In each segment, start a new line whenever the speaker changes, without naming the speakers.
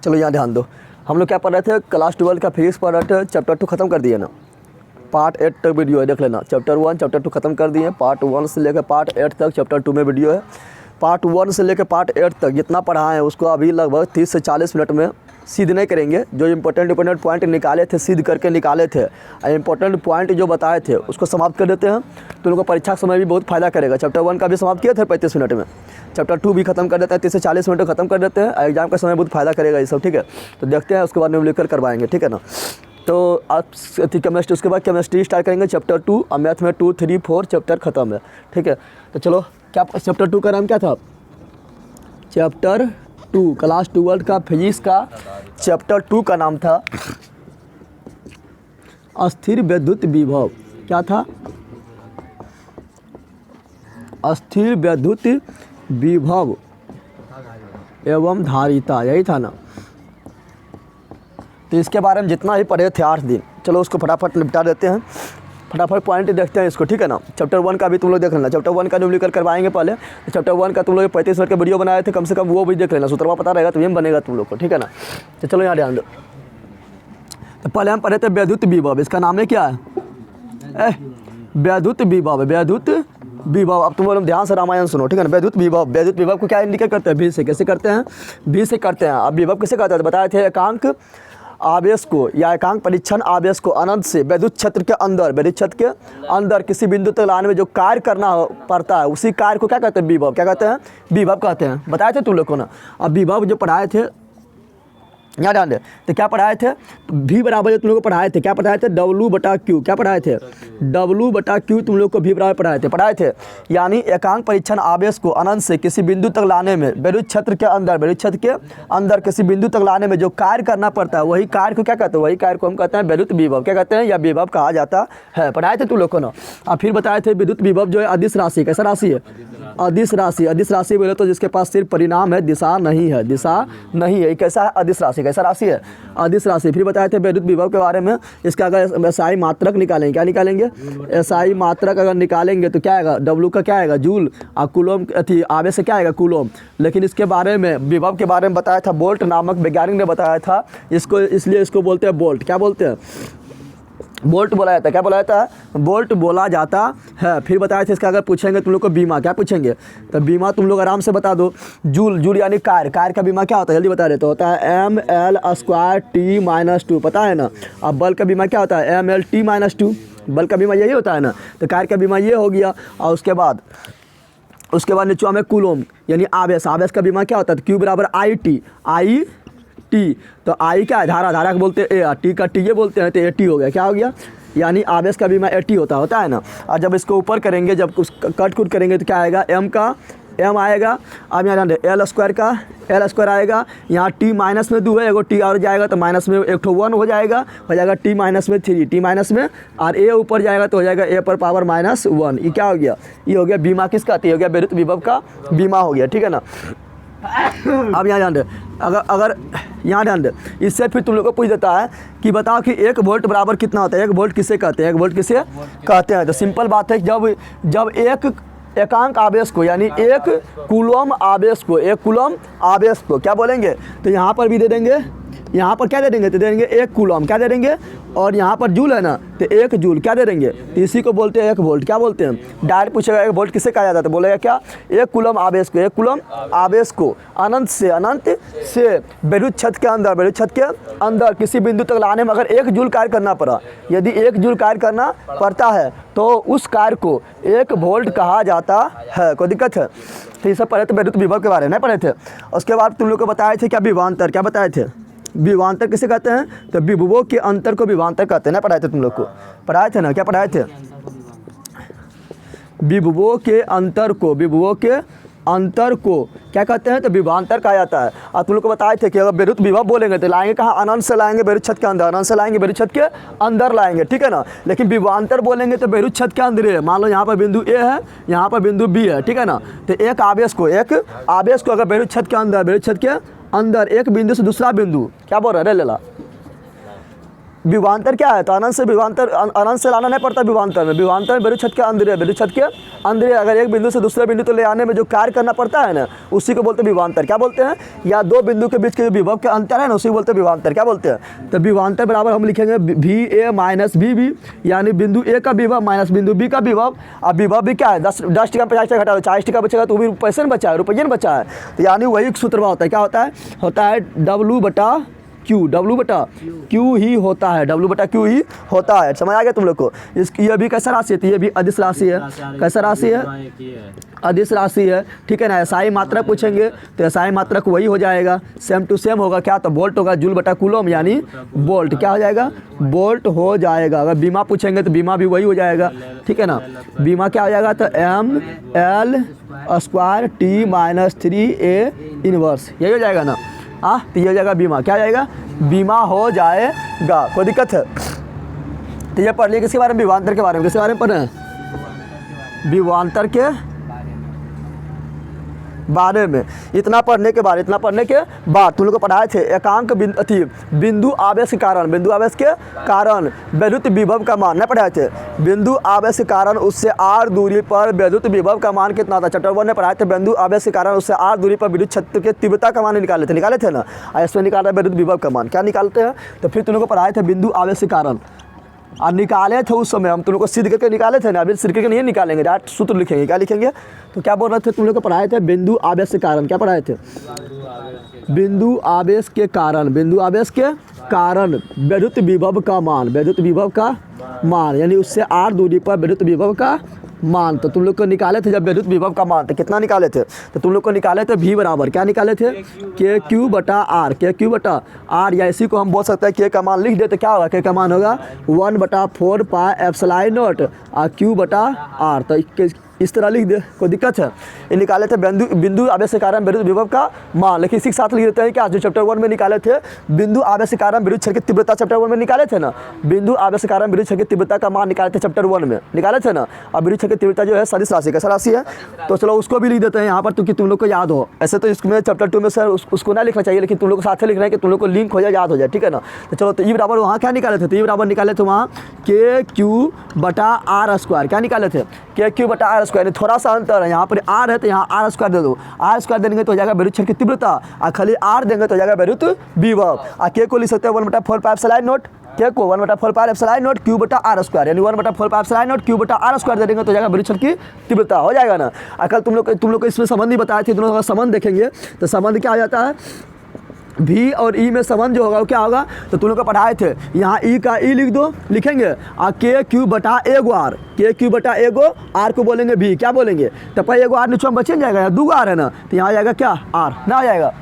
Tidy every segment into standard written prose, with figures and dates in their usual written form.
चलो यहाँ ध्यान दो, हम लोग क्या पढ़ रहे थे, क्लास 12 का फिजिक्स पढ़ रहे थे, चैप्टर 2 खत्म कर दिए ना, पार्ट 8 तक वीडियो है, देख लेना। चैप्टर 1 चैप्टर 2 खत्म कर दिए, पार्ट 1 से लेकर पार्ट 8 तक चैप्टर 2 में वीडियो है। पार्ट 1 से लेकर पार्ट 8 तक जितना पढ़ा है उसको अभी लगभग 30 से 40 मिनट में सिद्ध नहीं करेंगे। जो इंपॉर्टेंट पॉइंट निकाले थे, सिद्ध करके निकाले थे, इंपॉर्टेंट पॉइंट जो बताए थे उसको समाप्त कर देते हैं, तो उनको परीक्षा के समय भी बहुत फायदा करेगा। चैप्टर 1 का भी समाप्त किए थे 35 मिनट में, चैप्टर 2 भी खत्म कर देते हैं, 30 से 40 मिनट में खत्म कर देते हैं। एग्जाम का समय बहुत फायदा करेगा ये सब, ठीक है। तो देखते हैं उसके बाद में लेकर करवाएंगे, ठीक है ना। तो आप केमिस्ट्री, उसके बाद केमिस्ट्री स्टार्ट करेंगे चैप्टर 2, और मैथ में 2, 3, 4 चैप्टर खत्म है, ठीक है। तो चलो, क्या चैप्टर 2 का नाम क्या था, चैप्टर 2 क्लास 12 का फिजिक्स का चैप्टर 2 का नाम था अस्थिर विद्युत विभव। क्या था, अस्थिर विद्युत विभव एवं धारिता, यही था ना। तो इसके बारे में जितना ही पढ़े थे 8 दिन, चलो उसको फटाफट निपटा देते हैं, फटाफट पॉइंट देखते हैं इसको, ठीक है ना। चैप्टर 1 का भी तुम लोग देख लेना, चैप्टर 1 का न्यूमेरिकल करवाएंगे पहले। तो चैप्टर 1 का तुम लोग 35 मिनट का वीडियो बनाए थे, कम से कम वो भी देख लेना, सूत्रवा पता रहेगा तो ये बनेगा तुम लोग को, ठीक है ना। तो चलो यहाँ ध्यान दो। तो पहले हम पढ़े थे विद्युत विभव, इसका नाम है क्या है, विद्युत विभव, विद्युत विभव। अब तुम लोग ध्यान से रामायण सुनो, ठीक है ना। विद्युत विभव को क्या इंडिकेट करते हैं, भी से। कैसे करते हैं, भी से करते हैं। अब विभव कैसे करते हैं, बताए थे एकांक आवेश को या एकांक परीक्षण आवेश को अनंत से विद्युत क्षेत्र के अंदर, विद्युत क्षेत्र के अंदर किसी बिंदु तक लाने में जो कार्य करना पड़ता है, उसी कार्य को क्या कहते हैं, विभव। क्या कहते हैं, विभव कहते हैं। बताए थे तुम लोग को ना। अब विभव जो पढ़ाए थे, यहाँ ध्यान दे, तो क्या पढ़ाए थे, V बराबर जो तुम लोग को पढ़ाए थे, क्या पढ़ाए थे, W/Q। क्या पढ़ाए थे, W/Q तुम लोग को V बराबर पढ़ाए थे। यानी एकांक परीक्षण आवेश को अनंत से किसी बिंदु तक लाने में, विद्युत क्षेत्र के अंदर, विद्युत क्षेत्र के अंदर किसी बिंदु तक लाने में जो कार्य करना पड़ता है, वही कार्य को क्या कहते हैं, वही कार्य को हम कहते हैं विद्युत विभव। क्या कहते हैं, या विभव कहा जाता है। पढ़ाए थे तुम लोग को ना। अब फिर बताए थे विद्युत विभव जो है अदिश राशि। कैसा राशि है, अदिश राशि। अदिश राशि बोले तो जिसके पास सिर्फ परिणाम है, दिशा नहीं है, दिशा नहीं है। कैसा है, अदिश राशि। कैसा राशि है, अदिश राशि। फिर बताए थे विद्युत विभव के बारे में, इसका अगर एसआई मात्रक निकालेंगे, क्या निकालेंगे, एसआई मात्रक अगर निकालेंगे तो क्या आएगा, डब्लू का क्या आएगा, जूल, और कूलोम थी आवेश से क्या आएगा, कूलोम। लेकिन इसके बारे में, विभव के बारे में बताया था, बोल्ट नामक वैज्ञानिक ने बताया था इसको, इसलिए इसको बोलते हैं बोल्ट। क्या बोलते हैं, बोल्ट बोला जाता है। क्या बोला जाता है, बोल्ट बोला जाता है। फिर बताया था इसका अगर पूछेंगे तुम लोग को बीमा, क्या पूछेंगे, तो बीमा तुम लोग आराम से बता दो, जूल। जूल यानी कार्य, कार्य का बीमा क्या होता है, जल्दी बता देते। होता है mL²T-2, पता है ना। अब बल का बीमा क्या होता है, mL/T-2, बल का बीमा यही होता है ना। तो कार्य का बीमा ये हो गया। और उसके बाद नीचे में कूलोम यानी आवेश। आवेश का बीमा क्या होता है, Q = I T। तो आई क्या है, धारा, धारा को बोलते हैं ए, टी का टी ये बोलते हैं, तो AT हो गया। क्या हो गया, यानी आवेश का बीमा AT होता है ना। और जब इसको ऊपर करेंगे, जब कट करेंगे तो क्या आएगा, M का M आएगा। अब यहाँ L² का L² आएगा। यहाँ T माइनस में 2 है, एगो T और जाएगा तो माइनस में 1 हो जाएगा T माइनस में 3, T माइनस में, और A ऊपर जाएगा तो हो जाएगा A पर पावर -1। ये क्या हो गया, ये हो गया बीमा। किसका, ये हो गया विद्युत विभव का बीमा हो गया, ठीक है ना। अब यहाँ ध्यान दे, अगर यहाँ ध्यान दे, इससे फिर तुम लोग को पूछ देता है कि बताओ कि 1 वोल्ट बराबर कितना होता है। 1 वोल्ट किसे कहते हैं, 1 वोल्ट किसे कहते हैं। तो सिंपल बात है, जब एक एकांक आवेश को यानी 1 कूलम आवेश को, 1 कूलम आवेश को क्या बोलेंगे, तो यहाँ पर भी दे देंगे, यहाँ पर क्या दे देंगे, तो दे देंगे 1 कूलम, क्या दे देंगे, और यहाँ पर जूल है ना, तो 1 जूल क्या दे देंगे, तो इसी को बोलते हैं 1 वोल्ट। क्या बोलते हैं, डायरेक्ट पूछेगा 1 वोल्ट किसे कहा जाता है, तो बोलेगा क्या, 1 कूलम आवेश को, 1 कूलम आवेश को अनंत से विद्युत क्षेत्र के अंदर, विद्युत क्षेत्र के अंदर किसी बिंदु तक लाने में अगर 1 जूल कार्य करना पड़ा, यदि 1 जूल कार्य करना पड़ता है तो उस कार्य को 1 वोल्ट कहा जाता है। कोई दिक्कत है। तो ये सब पढ़े थे विद्युत विभव के बारे में, नहीं पढ़े थे। उसके बाद तुम लोग को बताए थे क्या, विभवांतर। क्या बताए थे, विभवांतर किसे कहते हैं, तो विभवों के अंतर को विभवांतर कहते हैं। ना पढ़ाए थे तुम लोग को, पढ़ाए थे ना, क्या पढ़ाए थे, विभवों के अंतर को, विभवों के अंतर को क्या कहते हैं, तो विभवांतर कहा जाता है। और तुम लोग को बताए थे कि अगर विद्युत विभव बोलेंगे तो लाएंगे कहाँ, अनंत से लाएंगे विद्युत क्षेत्र के अंदर, अनंत से लाएंगे विद्युत क्षेत्र के अंदर लाएंगे, ठीक है ना। लेकिन विभवांतर बोलेंगे तो विद्युत क्षेत्र के अंदर है। मान लो यहाँ पर बिंदु A है, यहाँ पर बिंदु B है, ठीक है ना। तो एक आवेश को अगर विद्युत क्षेत्र के अंदर, विद्युत क्षेत्र के अंदर एक बिंदु से दूसरा बिंदु, क्या बोल रहा है, ले ला, विभवांतर क्या है, तो अनंत से विभवांतर, अनंत से लाना नहीं पड़ता विभवांतर में। विभवांतर में बिंदु छत के अंदर है, बिंदु छत के अंदर अगर एक बिंदु से दूसरे बिंदु तो ले आने में जो कार्य करना पड़ता है ना, उसी को बोलते हैं विभवांतर। क्या बोलते हैं, या दो बिंदु के बीच के जो विभव के अंतर है ना, उसी को बोलते हैं विभवांतर। क्या बोलते हैं, तो विभवांतर बराबर हम लिखेंगे V A minus V B, यानी बिंदु ए का विभव माइनस बिंदु बी का विभव। अब विभव भी क्या है, 10 टका 50 टका घटा दो, 40 टका बचेगा तो भी पैसे में बचा है, रुपये में बचा है। तो यानी वही सूत्र होता है, क्या होता है W बटा क्यू, W बटा क्यू ही होता है, W बटा क्यू ही होता है। समझ आ गया तुम लोग को। ये भी कैसा राशि है, ये भी अदिश राशि है। कैसा राशि है, अदिश राशि है, ठीक है ना। एसआई मात्रक पूछेंगे तो एसआई मात्रक वही हो जाएगा, सेम टू सेम होगा। क्या, तो वोल्ट होगा, जूल बटा कूलम यानी वोल्ट, क्या हो जाएगा, वोल्ट हो जाएगा। अगर बीमा पूछेंगे तो बीमा भी वही हो जाएगा, ठीक है ना। बीमा क्या हो जाएगा, तो ML square T minus 3A inverse, यही हो जाएगा ना। तो ये हो जाएगा बीमा, क्या हो जाएगा, बीमा हो जाएगा। कोई दिक्कत है, तो ये पढ़ लिया किसके बारे में, विभवांतर के बारे में। किसके बारे में पढ़ रहे हैं, विभवांतर के बारे में। इतना पढ़ने के बाद तुम लोग को पढ़ाए थे एकांक बिंदु आवेश के कारण, बिंदु आवेश के कारण वैद्युत विभव का मान, नहीं पढ़ाए थे। बिंदु आवेश के कारण उससे r दूरी पर वैद्युत विभव का मान कितना था, चैप्टर 1 में पढ़ाए थे। बिंदु आवेश के कारण उससे r दूरी पर विद्युत क्षेत्र के तीव्रता का मान निकाले थे ना। इसमें निकाला वैद्युत विभव का मान, क्या निकालते हैं, तो फिर तुम लोग को पढ़ाए थे बिंदु आवेश के कारण, और निकाले थे उस समय हम तुम लोग को सिद्ध करके निकाले थे ना। अभी सिद्ध करके नहीं निकालेंगे, डायरेक्ट सूत्र लिखेंगे। क्या लिखेंगे, तो क्या बोल रहे थे तुम लोग को पढ़ाए थे, बिंदु आवेश के कारण। क्या पढ़ाए थे, बिंदु आवेश के कारण, बिंदु आवेश के कारण वैद्युत विभव का मान, वैद्युत विभव का मान यानी उससे r दूरी पर वैद्युत विभव का मान। तो तुम लोग को निकाले थे जब वैद्युत विभव का मान, तो कितना निकाले थे, तो तुम लोग को निकाले थे V बराबर, क्या निकाले थे, KQ बटा R, KQ बटा R, या इसी को हम बोल सकते हैं K का मान लिख दे तो क्या होगा, K का मान होगा 1/4 पाई एप्सिलॉन नॉट और Q बटा R। तो इस तरह लिख दे, कोई दिक्कत है। ये निकाले थे बिंदु आवेश के कारण वैद्युत विभव का मान, लेकिन इसी के साथ लिख देते हैं क्या, जो चैप्टर 1 में निकाले थे बिंदु आवेश के कारण विद्युत क्षेत्र की तीव्रता, चैप्टर 1 में निकाले थे ना। बिंदु आवेश के कारण विद्युत क्षेत्र की तीव्रता का मान निकाले थे चैप्टर 1 में, निकाले थे ना। अब विद्युत क्षेत्र की तीव्रता जो है सदिश राशि, कैसा राशि है, तो चलो उसको भी लिख देते हैं यहाँ पर, क्योंकि तुम लोग को याद हो। ऐसे तो इसमें चैप्टर 2 में सर उसको ना लिखना चाहिए, लेकिन तुम लोग को साथ लिखना है कि तुम लोग को लिंक हो जाए, याद हो जाए, ठीक है ना। तो चलो, तो ई बराबर वहाँ क्या निकाले थे, तो ई बराबर निकाले थे वहाँ KQ बटा R स्क्वायर, क्या निकाले थे, KQ बटा R स्क्वायर। थोड़ा सा अंतर है, यहाँ पर R है तो यहाँ R स्क्वायर दे दो, R स्क्वायर देंगे तो हो जाएगा वैद्युत क्षेत्र की तीव्रता, और खाली R देंगे तो हो जाएगा वैद्युत विभव। और K को लिख सकते हैं 1/4 पाई एप्सिलॉन नॉट, K को 1/4 पाई एप्सिलॉन नॉट Q बटा R स्क्वायर, यानी 1/4 पाई एप्सिलॉन नॉट Q बटा R स्क्वायर दे देंगे तो हो जाएगा वैद्युत क्षेत्र की तीव्रता, हो जाएगा ना। कल तुम लोग को इसमें संबंध ही बताए थे, तुम लोग संबंध देखेंगे तो संबंध क्या आ जाता है, V और E में संबंध जो होगा वो क्या होगा, तो तुम लोग को पढ़ाए थे यहाँ E का E लिख दो, लिखेंगे, और KQ बटा एगो R, KQ बटा एगो R को बोलेंगे V, क्या बोलेंगे, तो पर एगो R नीचे में बच जाएगा, यहाँ 2 R है ना, तो यहाँ आ जाएगा क्या R, ना आ जाएगा,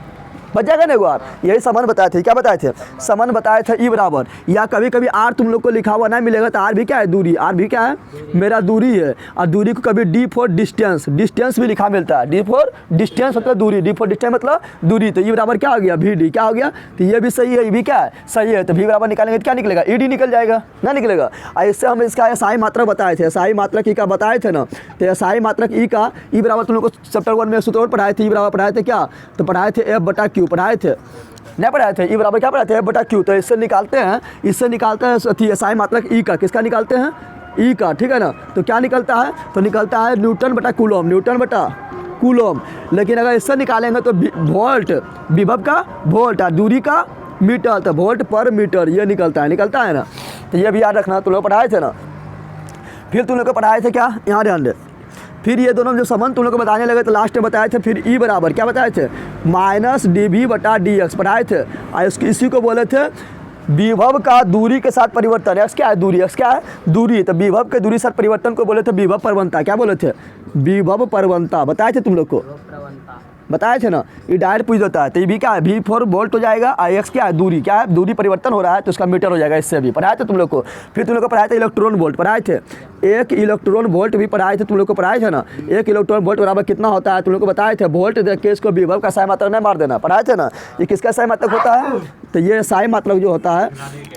बच जाएगा ना एगो R। यही संबंध बताए थे, क्या बताए थे, संबंध बताए थे E बराबर, या कभी कभी R तुम लोग को लिखा हुआ नहीं मिलेगा तो R भी क्या है, दूरी, R भी क्या है, मेरा दूरी है। और दूरी को कभी D फॉर डिस्टेंस, डिस्टेंस भी लिखा मिलता है, D फॉर डिस्टेंस मतलब दूरी, D फॉर डिस्टेंस मतलब दूरी। तो E बराबर क्या हो गया, VD, क्या हो गया, तो ये भी सही है, ये भी क्या है, सही है। तो V बराबर निकालेंगे तो क्या निकलेगा, ED निकल जाएगा, ना निकलेगा। और इससे हम इसका SI मात्रक बताए थे, SI मात्रक E का बताए थे ना। तो SI मात्रक E का E बराबर तुम लोग को चैप्टर 1 में सूत्र पढ़ाए थे, E बराबर पढ़ाए थे क्या, तो पढ़ाए थे F बटा Q, पढ़ाए थे नहीं पढ़ाए थे, E बराबर क्या पढ़ाए थे, F बटा Q। तो इससे निकालते हैं, SI मात्रक E का, किसका निकालते हैं, E का, ठीक है ना। तो क्या निकलता है, तो निकलता है न्यूटन बटा कूलम, न्यूटन बटा कूलम। लेकिन अगर इससे निकालेंगे तो वोल्ट, विभव का वोल्ट और दूरी का मीटर, तो वोल्ट पर मीटर ये निकलता है ना। तो ये भी याद रखना, तुम लोग पढ़ाए थे ना। फिर तुम लोग को पढ़ाए थे क्या, यहाँ ध्यान दे, फिर ये दोनों जो संबंध तुम लोग को बताने लगे तो लास्ट में बताए थे, फिर E बराबर क्या बताए थे, माइनस DV बटा DX पढ़ाए थे। और इसी को बोले थे विभव का दूरी के साथ परिवर्तन। X क्या है, दूरी, X क्या है, दूरी। तो विभव के दूरी साथ परिवर्तन को बोले थे विभव प्रवणता, क्या बोले थे, विभव प्रवणता बताए थे तुम लोग को, बताए थे ना। ये डायरेक्ट पूछ देता है, तो ये भी क्या है, V फॉर वोल्ट हो जाएगा, और X क्या है, दूरी, क्या है, दूरी परिवर्तन हो रहा है तो उसका मीटर हो जाएगा, इससे भी पढ़ाए थे तुम लोग को। फिर तुम लोग को पढ़ाए थे इलेक्ट्रॉन वोल्ट, पढ़ाए थे 1 इलेक्ट्रॉन वोल्ट भी पढ़ाए थे तुम लोग को, पढ़ाए थे ना। 1 इलेक्ट्रॉन वोल्ट बराबर कितना होता है, तुम लोग को बताए थे, वोल्ट देख के इसको विभव का SI मात्रक नहीं मार देना, पढ़ाए थे ना। ये किसका SI मात्रक होता है, तो ये SI मात्रक जो होता है,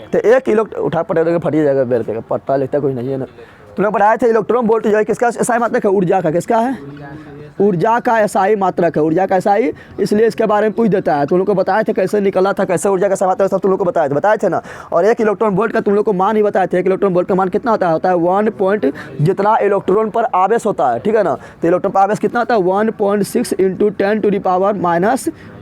तो 1 इलेक्ट्रॉन उठा पड़ेगा फट जाएगा, बेल के पट्टा लिखता कोई नहीं है ना। तुम लोग पढ़ाए थे इलेक्ट्रॉन वोल्ट जो है किसका एसआई मात्रक है, ऊर्जा का। किसका है, ऊर्जा का एसआई मात्रक है, ऊर्जा का एसआई, इसलिए इसके बारे में पूछ देता है। तुम लोग को बताए थे कैसे निकला था, कैसे ऊर्जा का एसआई मात्रक, सब तुम लोग को बताए थे ना। और एक इलेक्ट्रॉन वोल्ट का तुम लोग को मान ही बताए थे, एक इलेक्ट्रॉन वोल्ट का मान कितना होता है 1 पॉइंट, जितना इलेक्ट्रॉन पर आवेश होता है, ठीक है ना। तो इलेक्ट्रॉन पर आवेश कितना होता है 1.6 ×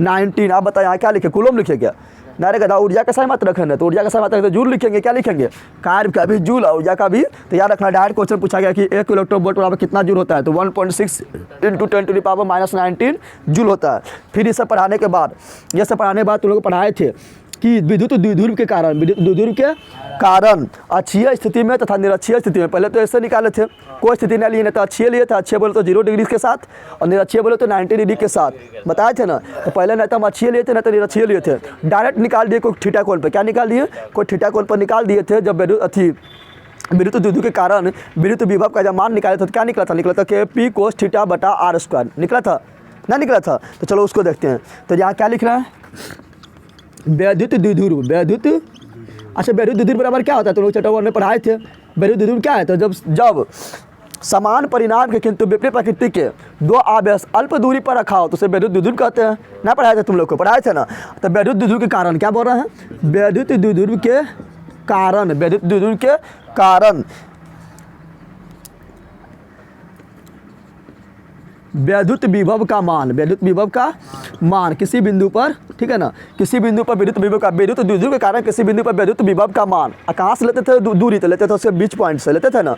10⁻⁹ आप बताएं यहाँ क्या लिखे, कूलम लिखे क्या, नारे गधा ऊर्जा का एसआई मात्रक है ना, तो ऊर्जा का एसआई मात्रक तो जूल लिखेंगे, क्या लिखेंगे, कार्य का भी जूल, ऊर्जा का भी। तो याद रखना, डायरेक्ट क्वेश्चन पूछा गया कि एक इलेक्ट्रॉन वोल्ट बराबर कितना जूल होता है, तो 1.6 × 10⁻⁻19 जूल होता है। फिर ये सब पढ़ाने के बाद तुम लोग को पढ़ाए थे कि विद्युत द्विध्रुव के कारण अक्षीय स्थिति में तथा निरक्षीय स्थिति में, पहले तो ऐसे निकाले थे, कोई स्थिति नहीं लिए, नहीं तो अक्षीय लिए थे, अक्षीय बोले तो 0 डिग्री के साथ और निरक्षीय बोले तो 90 डिग्री के साथ, बताए थे ना। तो पहले नहीं तो हम अक्षीय लिए थे, नहीं तो निरक्षीय लिए थे, डायरेक्ट निकाल दिए कोई थीटा कोण पर, क्या निकाल दिए, कोई थीटा कोण पर निकाल दिए थे। जब विद्युत द्विध्रुव के कारण विद्युत विभव का जब मान निकाले थे तो क्या निकला था KP cos θ/r² निकला था ना, निकला था। तो चलो उसको देखते हैं। तो यहाँ क्या लिख रहा है, वैद्युत द्विध्रुव, अच्छा वैद्युत द्विध्रुव बराबर क्या होता है, तो लोग चैप्टर 1 में पढ़ाए थे। वैद्युत द्विध्रुव क्या है, तो जब समान परिणाम के किंतु विपरीत प्रकृति के दो आवेश अल्प दूरी पर रखा हो तो उसे वैद्युत द्विध्रुव कहते हैं ना, पढ़ाए थे तुम लोग को, पढ़ाए थे ना। तो वैद्युत द्विध्रुव के कारण क्या बोल रहे हैं, वैद्युत द्विध्रुव के कारण विद्युत विभव का मान किसी बिंदु पर, ठीक है ना, किसी बिंदु पर विद्युत द्विध्रुव के कारण किसी बिंदु पर विद्युत विभव का मान, कहाँ से लेते थे, दूरी तो लेते थे उसके बीच पॉइंट से लेते थे ना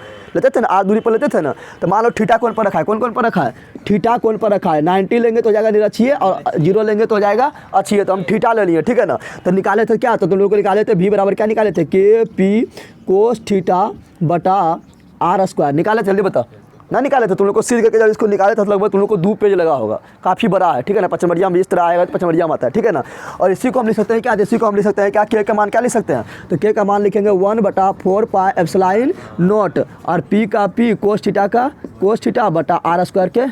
आर दूरी पर लेते थे ना। तो मान लो थीटा कोण पर रखा है, कौन पर रखा है, थीटा कोण पर रखा है, 90 लेंगे तो हो जाएगा निरक्षीय और 0 लेंगे तो हो जाएगा अक्षीय, तो हम थीटा ले लिए, ठीक है ना। तो निकाले थे क्या, तो तुम लोगों को निकाले थे V बराबर क्या निकाले थे, KP cos θ/r² निकाले थे, जल्दी बता ना, निकाले थे तुम लोग को सीध करके, जब इसको निकाले थे तो लगभग तुम लोग को 2 पेज लगा होगा, काफ़ी बड़ा है, ठीक है ना। पचमढ़िया में इस तरह आएगा तो पचमढ़िया में आता है, ठीक है ना। और इसी को हम लिख सकते हैं क्या, इसी को हम लिख सकते हैं क्या, K का मान क्या लिख सकते हैं, तो K का मान लिखेंगे 1/4πε0 और P का P cos θ/r² के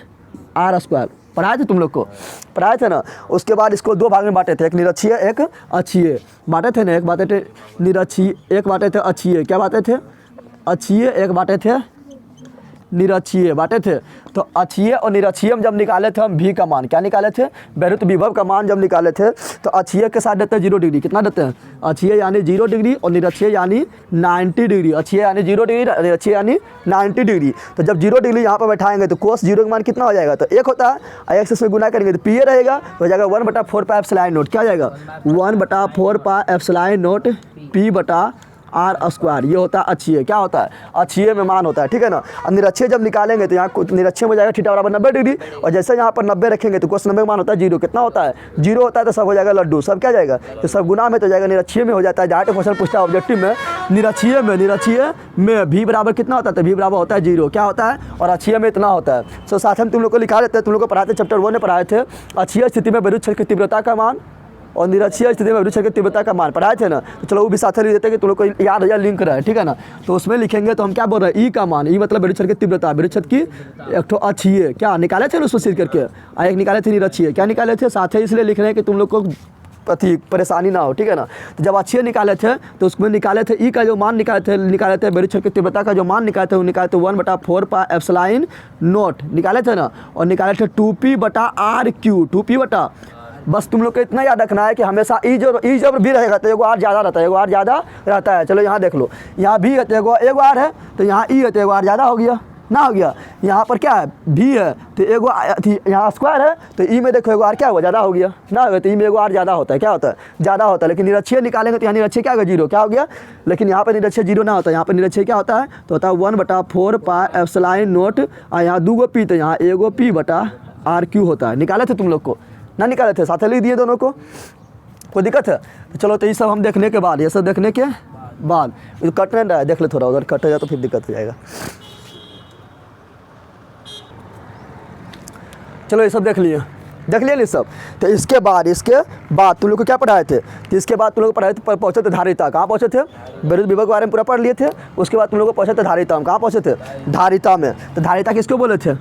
r²। पढ़ाए थे तुम लोग को, पढ़ाए थे ना। उसके बाद इसको 2 भाग में बांटे थे, एक निरक्षीय एक अक्षीय, बांटे थे ना, एक बांटे थे निरक्षीय, एक बांटे थे अक्षीय, क्या बांटे थे, अक्षीय, एक बांटे थे निरक्षीय, बांटे थे। तो अक्षीय और निरक्षीय में जब निकाले थे हम V का मान, क्या निकाले थे, वैद्युत विभव का मान जब निकाले थे तो अक्षीय के साथ देते हैं 0 डिग्री, कितना देते हैं, अक्षीय यानी 0 डिग्री और निरक्षीय यानी 90 डिग्री, अक्षीय यानी 0 डिग्री, निरक्षीय यानी 90 डिग्री। तो जब 0 डिग्री यहाँ पर बैठाएंगे तो cos 0 का मान कितना हो जाएगा, तो 1 होता है, 1 से इसमें गुना करेंगे तो P रहेगा, तो हो जाएगा 1/4πε0, क्या हो जाएगा 1/4πε0 P/r², ये होता है अक्षीय, क्या होता है, अक्षीय में मान होता है, ठीक है ना। और निरक्षीय जब निकालेंगे तो यहाँ निरक्षीय में जाएगा थीटा बराबर 90 डिग्री, और जैसे यहाँ पर 90 रखेंगे तो cos 90 का मान होता है 0, कितना होता है 0 होता है, तो सब हो जाएगा लड्डू, सब क्या जाएगा, तो सब गुना में तो जाएगा, निरक्षीय में हो जाता है। डायरेक्ट क्वेश्चन पूछता है ऑब्जेक्टिव में, निरक्षीय में V बराबर कितना होता है, तो V बराबर होता है 0, क्या होता है, और अक्षीय में इतना होता है। तो साथ में तुम लोग को लिखा देते हैं, तुम लोग को पढ़ाते चैप्टर 1 में पढ़ाए थे, अक्षीय स्थिति में विद्युत क्षेत्र की तीव्रता का मान और निरक्षीय स्थिति में विद्युत क्षेत्र की तीव्रता का मान पढ़ाए थे ना। तो चलो वो भी साथ लिख देते हैं कि तुम लोग को याद है, लिंक रहा है, ठीक है ना। तो उसमें लिखेंगे तो हम क्या बोल रहे हैं, E का मान, E मतलब विद्युत क्षेत्र की तीव्रता, विद्युत क्षेत्र की एक ठो अक्षीय, क्या निकाले थे ना उसको सीध करके, एक निकाले थे निरक्षीय, क्या निकाले थे, साथ ही इसलिए लिख रहे हैं कि तुम लोग को परेशानी ना हो, ठीक है ना। तो जब अक्षीय निकाले थे तो उसमें निकाले थे E का जो मान निकाले थे विद्युत क्षेत्र की तीव्रता का जो मान निकाले थे वो निकाले थे 1/4πε0 निकाले थे ना, और निकाले थे 2P/r², 2P बस तुम लोग को इतना याद रखना है कि हमेशा ई जब भी रहेगा तो एगो आर ज़्यादा रहता है, एगो आर ज़्यादा रहता है। चलो यहाँ देख लो, यहाँ भी है तो एगो आर है, तो यहाँ ई है तो एगो आर ज़्यादा हो गया ना, हो गया। यहाँ पर क्या है, भी है तो एगो यहाँ स्क्वायर है तो ई में देखो एगो आर क्या हुआ, ज़्यादा हो गया ना, हो गया, तो ई में एगो आर ज़्यादा होता है, क्या होता है, ज़्यादा होता है। लेकिन निरक्षीय निकालेंगे तो यहाँ निरक्षीय क्या होगा, 0, क्या हो गया, लेकिन यहाँ पर निरक्षीय 0 ना होता है, यहाँ पर निरक्षीय क्या होता है, तो होता है 1/4πε0 और यहाँ 2 P, तो यहाँ एगो P/r² होता है। निकाले थे तुम लोग को ना, निकाले थे, साथ लिख दिए दोनों को, कोई दिक्कत है। तो चलो, तो ये सब हम देखने के बाद, ये सब देखने के बाद कट नहीं रहा है, देख ले थोड़ा, उधर कट हो जाए तो फिर दिक्कत हो जाएगा। चलो ये सब देख लिए नहीं सब। तो इसके बाद तुम लोग को क्या पढ़ाए थे, तो इसके बाद तुम लोग को पढ़ाए थे, पहुँचे थे धारिता, कहाँ पहुँचे थे, विद्युत विभव के बारे में पूरा पढ़ लिए थे। उसके बाद तुम लोग को पहुँचे थे धारिता, हम कहाँ पहुँचे थे, धारिता में। तो धारिता किसको बोले थे,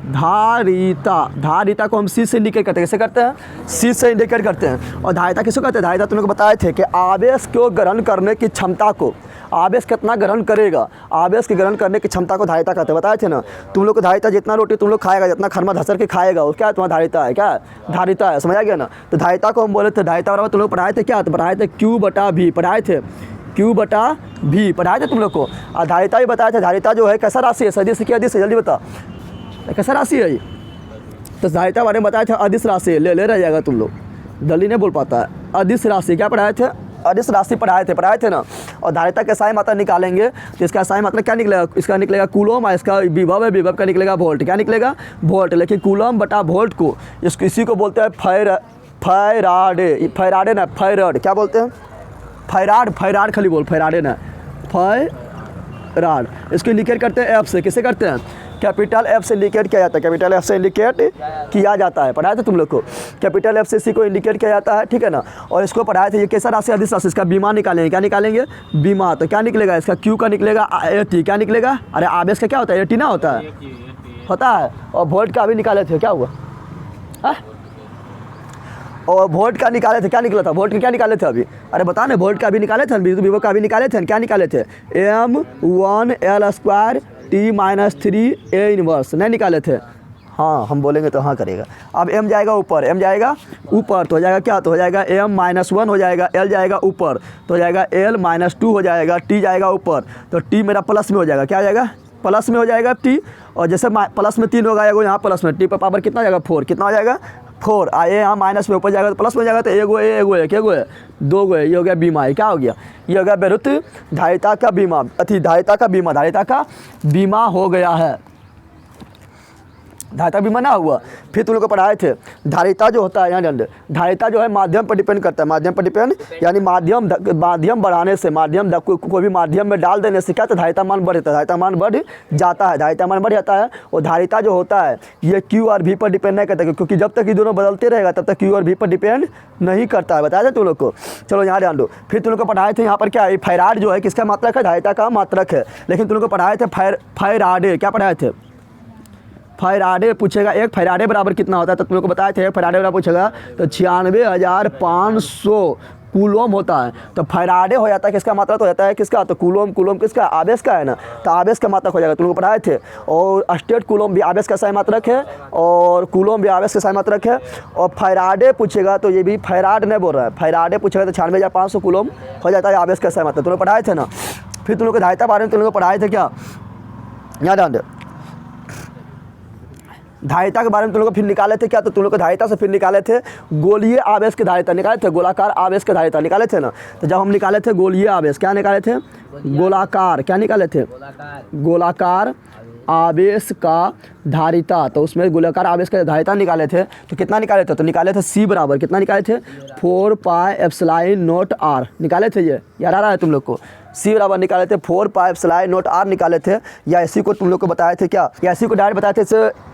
धारिता को हम C से इंडिकेट करते हैं, कैसे करते हैं, C से इंडिकेट करते हैं। और धारिता किसको कहते हैं, धारिता तुम लोग को बताए थे कि आवेश को ग्रहण करने की क्षमता को, आवेश कितना ग्रहण करेगा, आवेश के ग्रहण करने की क्षमता को धारिता कहते हैं। बताए थे ना तुम लोग को धारिता, जितना रोटी तुम लोग खाएगा, जितना खरमा धसर के खाएगा, वो क्या तुम्हारा धारिता है, क्या धारिता है, समझा गया ना। तो धारिता को हम बोले थे, धारिता बराबर तुम लोग पढ़ाए थे क्या, तो पढ़ाए थे Q/V, पढ़ाए थे Q/V पढ़ाए थे तुम लोग को। और धारिता भी बताए थे, धारिता जो है कैसा राशि है, सदिश की अदिश है, जल्दी बता कैसा राशि है ये। तो धारिता बारे में बताया था अदिश राशि, ले रह जाएगा तुम लोग, जल्दी नहीं बोल पाता है। अदिश राशि क्या पढ़ाए थे, अदिश राशि पढ़ाए थे ना। और धारिता के साई मात्रा निकालेंगे तो इसका साई मात्रा क्या निकलेगा, इसका निकलेगा कूलम, और इसका विभव है, विभव का निकलेगा वोल्ट, क्या निकलेगा वोल्ट। लेकिन कूलम बटा वोल्ट को इसी को बोलते हैं फैराडे ना, फैराड क्या बोलते हैं, फैराड खाली बोल, फैराडे ना फैराड। इसको इंडिकेट करते हैं एफ से, किसे करते हैं, कैपिटल एफ से इंडिकेट किया जाता है, कैपिटल एफ से इंडिकेट किया जाता है, पढ़ाया था तुम लोग को। कैपिटल एफ से इसी को इंडिकेट किया जाता है, ठीक है ना। और इसको पढ़ाए थे, ये कैसा राशि, अदिश राशि, इसका बीमा निकालेंगे, क्या निकालेंगे बीमा। तो क्या निकलेगा, इसका क्यू का निकलेगा AT, क्या निकलेगा, अरे आवेश का क्या होता है, AT ना होता है, और वोल्ट का भी निकाले थे, क्या हुआ है? और वोल्ट का निकाले थे, क्या निकला था, वोल्ट का क्या निकाले थे अभी, अरे बता ना, वोल्ट का भी निकाले थे, विभव का भी निकाले थे, क्या निकाले थे, M1L² T-3 A इनवर्स नहीं निकाले थे। हाँ हम बोलेंगे तो हाँ करेगा। अब M जाएगा ऊपर, M जाएगा ऊपर तो हो जाएगा क्या, तो हो जाएगा M-1 हो जाएगा, L जाएगा ऊपर तो हो जाएगा L-2 हो जाएगा, T जाएगा ऊपर तो T मेरा प्लस में हो जाएगा, क्या आ जाएगा प्लस में हो जाएगा T। और जैसे प्लस में 3 होगा, एगो यहाँ प्लस में, T पर पावर कितना जाएगा 4, कितना हो जाएगा 4। आए यहाँ माइनस में ऊपर जाएगा तो प्लस में जाएगा, तो एगो है, क्या है 2 गो है, ये हो गया बीमा, क्या हो गया, ये हो गया बेरुत धारिता का बीमा, धारिता का बीमा हो गया है। धारिता बीमा ना हुआ। फिर तुम लोग को पढ़ाए थे धारिता जो होता है, यहाँ दंड धारिता जो है माध्यम पर डिपेंड करता है, माध्यम पर डिपेंड यानी माध्यम बढ़ाने से, कोई भी माध्यम में डाल देने से क्या, तो धारिता मान बढ़ जाता है, धारिता मान बढ़ जाता है, धारिता मान बढ़ जाता है। और धारिता जो होता है ये Q और V पर डिपेंड नहीं करता, क्योंकि जब तक ये दोनों बदलते रहेगा तब तक Q और V पर डिपेंड नहीं करता है, बताया था तुम लोग को। चलो यहाँ ध्यान दो। फिर तुम लोग को पढ़ाए थे यहाँ पर क्या, फैराड जो है किसका मात्रक है, धारिता का मात्रक है। लेकिन तुम लोग को पढ़ाए थे फैराडे, क्या पढ़ाए थे, फैराडे पूछेगा, एक फैराडे बराबर कितना होता है, तो तुम लोग को बताए थे फैराडे बराबर पूछेगा तो 96,500 कूलोम होता है। तो फैराडे हो जाता है किसका मात्रा, तो होता है किसका, तो कूलोम किसका, आवेश का है ना, तो आवेश का मात्रक हो जाएगा, तुम लोग पढ़ाए थे। और स्टेट कूलोम भी आवेश का सही मात्रक है, और कूलोम भी आवेश का सही मात्रक है। और फैराडे पूछेगा तो ये भी फैराड नहीं बोल रहा है, फैराडे पूछेगा तो 96,500 कूलोम हो जाता है आवेश का सही मात्रक, तुम लोग पढ़ाए थे ना। फिर तुम लोग को धारिता बारे में तुम लोग को पढ़ाए थे क्या, यहाँ ध्यान दे, धारिता के बारे में तुम लोग को फिर निकाले थे क्या, तो तुम लोग को धारिता से फिर निकाले थे गोलीय आवेश के धारिता निकाले थे, गोलाकार आवेश के धारिता निकाले थे ना। तो जब हम निकाले थे गोलीय आवेश, क्या निकाले थे, गोलाकार, क्या निकाले थे, गोलाकार आवेश का धारिता, तो उसमें गोलाकार आवेश का धारिता निकाले थे। तो कितना निकाले थे, तो निकाले थे C बराबर कितना निकाले थे, 4πε0r निकाले थे, ये याद आ रहा है तुम लोग को। C बराबर निकाले थे 4πε0r निकाले थे, या इसी को तुम लोग को बताए थे क्या, या इसी को डायरेक्ट बताए थे।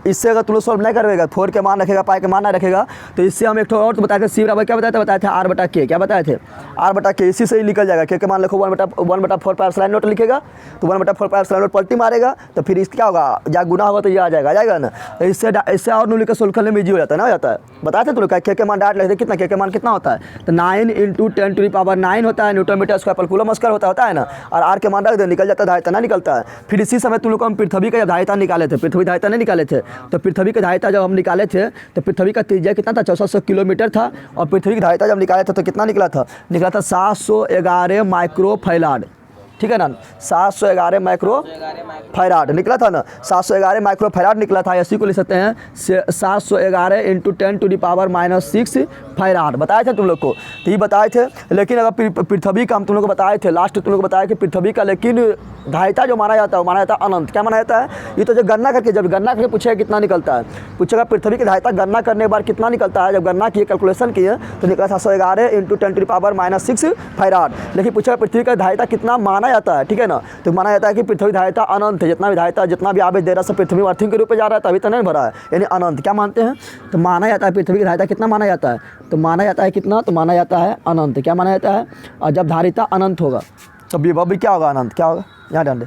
इससे अगर तुम लोग सॉल्व नहीं करेगा, 4 के मान रखेगा, पाई के मान ना रखेगा, तो इससे हम एक और तो बताए थे C बराबर क्या बताए थे R/K, क्या बताए थे R/K, इसी से ही निकल जाएगा। K के मान लिखो 1/4πε0 लिखेगा, तो 1/4πε0 पलटी मारेगा, तो फिर इसका क्या होगा, या गुना होगा तो ये आ जाएगा ना। तो इससे और न्यू लिखकर सोल्व करने में ईजी हो जाता है ना, हो जाता है। बताए थे तुम लोग K के मान डायरेक्ट लिखते कितना, K के मान कितना होता है, तो 9 × 10⁻9 होता है, न्यूटन मीटर स्क्वायर पर कूलम स्क्वायर होता है ना। और R के मान रख दे, निकल जाता है, धारिता ना निकलता है। फिर इसी समय तुम लोग को हम पृथ्वी का धारिता निकाले थे, पृथ्वी धारिता नहीं निकाले थे, तो पृथ्वी का धारिता जब हम निकाले थे तो पृथ्वी का त्रिज्या कितना था, 1400 किलोमीटर था। और पृथ्वी की धारिता जब निकाले थे तो कितना निकला था 711 माइक्रोफैराड, ठीक है ना, 711 माइक्रोफैराड निकला था ना, 711 माइक्रोफैराड निकला था। इसी को लिख सकते हैं 711 × 10⁻⁻6 फैराड, बताए थे तुम लोग को, तो ये बताए थे। लेकिन अगर पृथ्वी का हम तुम लोग को बताए थे, लास्ट तुम लोग को बताया कि पृथ्वी का लेकिन धारिता जो माना जाता है वो माना जाता है अनंत, क्या माना जाता है, ये तो जब गणना करके पूछेगा कितना निकलता है, पूछेगा पृथ्वी की धारिता गणना करने के बाद कितना निकलता है, जब गणना किए कैलकुलेशन किए तो निकला 711 × 10⁻⁻6 फैराड। लेकिन पूछेगा पृथ्वी का धारिता कितना माना जाता है, ठीक है ना, तो माना जाता है कि पृथ्वी धारिता अनंत है, जितना भी धारिता जितना भी आवेश दे रहा है सब पृथ्वी में अर्थिंग के रूप में जा रहा है, तभी तो नहीं भरा है, यानी अनंत। क्या मानते हैं, तो माना जाता है पृथ्वी की धारिता कितना माना जाता है, तो माना जाता है कितना, तो माना जाता है अनंत। क्या माना जाता है, और जब धारिता अनंत होगा तो विभव भी क्या होगा, अनंत, क्या होगा, यहाँ ध्यान दे,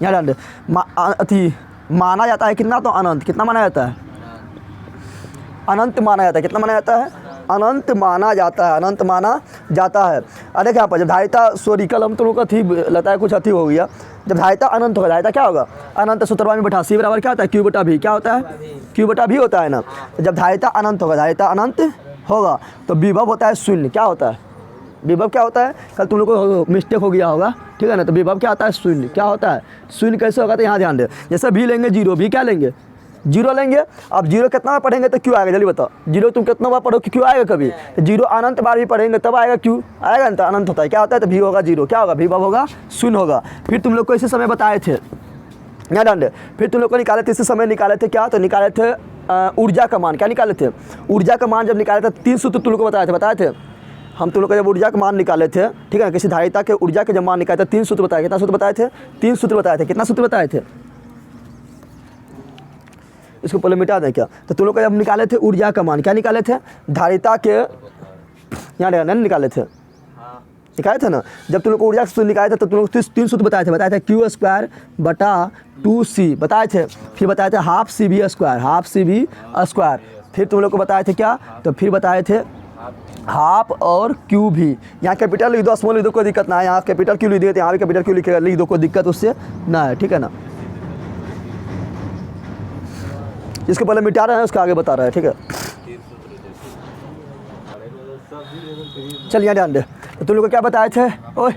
यहाँ ध्यान दे, माना जाता है कितना, तो अनंत, कितना माना जाता है, अनंत माना जाता है, कितना माना जाता है, अनंत माना जाता है, अनंत माना जाता है। अरे क्या पर जब धारिता सॉरी कल हम तो लोग का थी लगता है कुछ अति हो गया। जब धारिता अनंत होगा, धारिता क्या होगा अनंत, सूत्रवा में बैठा सी बराबर क्या होता है क्यू बटा भी, क्या होता है क्यू बटा भी होता है ना। तो जब धारिता अनंत होगा, धारिता अनंत होगा तो विभव होता है शून्य। क्या होता है विभव, क्या होता है कल तुम लोग को मिस्टेक हो गया होगा, ठीक है ना। तो विभव क्या होता है शून्य। क्या होता है शून्य, कैसे होगा तो यहाँ ध्यान दे, जैसे भी लेंगे जीरो, भी क्या लेंगे जीरो लेंगे। अब जीरो कितना बार पढ़ेंगे तो क्यों आएगा, जल्दी बताओ। जीरो तुम कितना बार पढ़ो कि क्यों आएगा कभी, तो जीरो अनंत बार भी पढ़ेंगे तब आएगा क्यों आएगा ना, तो अनंत होता है। क्या होता है तो भी होगा जीरो, क्या होगा विभव होगा शून्य होगा। फिर तुम लोग को इसी समय बताए थे यहाँ डांडे, फिर तुम लोग को निकाले थे इसी समय, निकाले थे क्या, तो निकाले थे ऊर्जा का मान। क्या निकाले थे ऊर्जा का मान, जब निकाले थे 3 सूत्र तुम लोग को बताए थे हम तुम लोग को। जब ऊर्जा का मान निकाले थे, ठीक है, किसी धारिता के ऊर्जा के जब मान निकाले थे 3 सूत्र बताए। कितना सूत्र बताए थे 3 सूत्र बताए थे। कितना सूत्र बताए थे, इसको पहले मिटा दें क्या। तो तुम लोग को जब निकाले थे ऊर्जा का मान, क्या निकाले थे धारिता के यहाँ निकाले थे, निकाले थे ना। जब तुम लोग को ऊर्जा सूत्र निकाले थे तो तुम लोग 3 सूत्र बताए थे क्यू स्क्वायर बटा 2c बताए थे। फिर बताए थे हाफ सी बी स्क्वायर। फिर तुम लोग को बताए थे क्या, तो फिर बताए थे हाफ और क्यू भी। यहाँ कैपिटल लिख दो, स्मॉल लिख दो, कोई दिक्कत ना है। यहाँ कैपिटल क्यू लिख देते, यहाँ भी कैपिटल क्यू लिख दो, कोई दिक्कत उससे ना है, ठीक है ना। इसको पहले मिटा रहे हैं, उसका आगे बता रहे हैं, ठीक है। चलिए ध्यान दे, तो तुम लोग को क्या बताए थे, ओए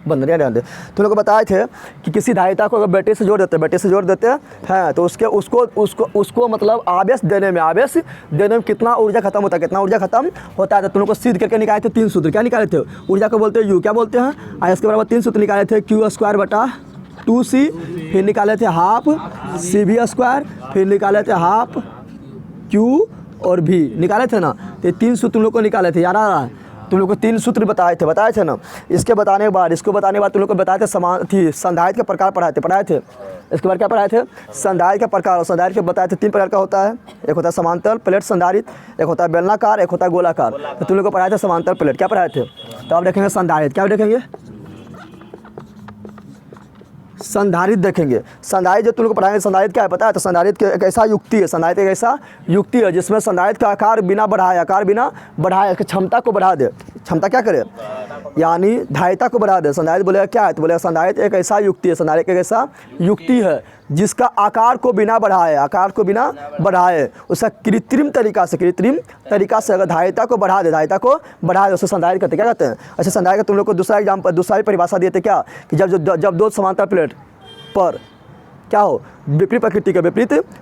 बंद ध्यान दे, तुम लोग को बताए थे कि किसी धारिता को अगर बैटरी से जोड़ देते हैं तो उसको मतलब आवेश देने में कितना ऊर्जा खत्म होता है, तो तुम लोग को सिद्ध करके निकाले थे 3 सूत्र। क्या निकाले थे, ऊर्जा को बोलते हैं यू, क्या बोलते हैं, और इसके बराबर 3 सूत्र निकाले थे क्यू स्क्वायर बटा 2c, फिर निकाले थे हाफ सी बी स्क्वायर, फिर निकाले थे हाफ क्यू और भी निकाले थे ना। तो 3 सूत्र तुम लोग को निकाले थे, याद आ रहा है, तुम लोग को 3 सूत्र बताए थे ना। इसको बताने के बाद तुम लोग को बताए थे संधारित्र के प्रकार पढ़ाए थे। इसके बाद क्या पढ़ाए थे संधारित्र का प्रकार, और संधारित्र के बताए थे 3 प्रकार का होता है। एक होता है समांतर प्लेट संधारित्र, एक होता है बेलनाकार, एक होता है गोलाकार। तो तुम लोग को पढ़ाए थे समांतर प्लेट, क्या पढ़ाए थे। तो अब देखेंगे संधारित्र, क्या देखेंगे संधारित्र देखेंगे। संधारित्र जो तुम लोग को पढ़ाएंगे संधारित्र क्या है पता है, तो संधारित्र एक ऐसा युक्ति है जिसमें संधारित्र का आकार बिना बढ़ाए क्षमता को बढ़ा दे। क्षमता क्या करे, यानी धारिता को बढ़ा दे। संधारित्र बोलेगा क्या है, तो बोलेगा संधारित्र एक ऐसा युक्ति है जिसका आकार को बिना बढ़ाए उसका कृत्रिम तरीका से अगर धारिता को बढ़ा दे उसे संधारित्र कहते, क्या कहते हैं। अच्छा संधारित्र तुम लोग को दूसरा परिभाषा दिए थे क्या, कि जब 2 समांतर प्लेट पर क्या हो विपरीत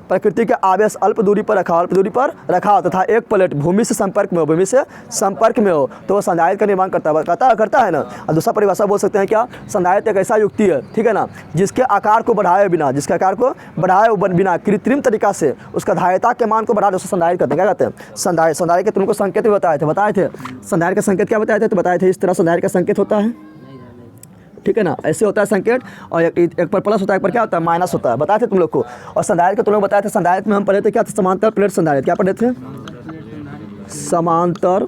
प्रकृति के आवेश अल्प दूरी पर रखा तथा एक प्लेट भूमि से संपर्क में हो तो वह संधारित्र का निर्माण करता है ना। और दूसरा परिभाषा बोल सकते हैं क्या, संधारित्र एक ऐसा युक्ति है, ठीक है ना, जिसके आकार को बढ़ाए बिना कृत्रिम तरीका से उसका धारिता के मान को बढ़ा दे, उसे संधारित्र कहते हैं। क्या कहते हैं संधारित्र के तुमको संकेत भी बताए थे। संधारित्र का संकेत क्या बताए थे, तो बताए थे इस तरह संधारित्र का संकेत होता है, ठीक है ना, ऐसे होता है संकेत, और एक पर प्लस होता है, एक पर क्या होता है माइनस होता है, बताए थे तुम लोग को। और संधारित्र को तुम लोग बताए थे, संधारित्र में हम पढ़े थे क्या, समांतर प्लेट संधारित्र। क्या पढ़े थे समांतर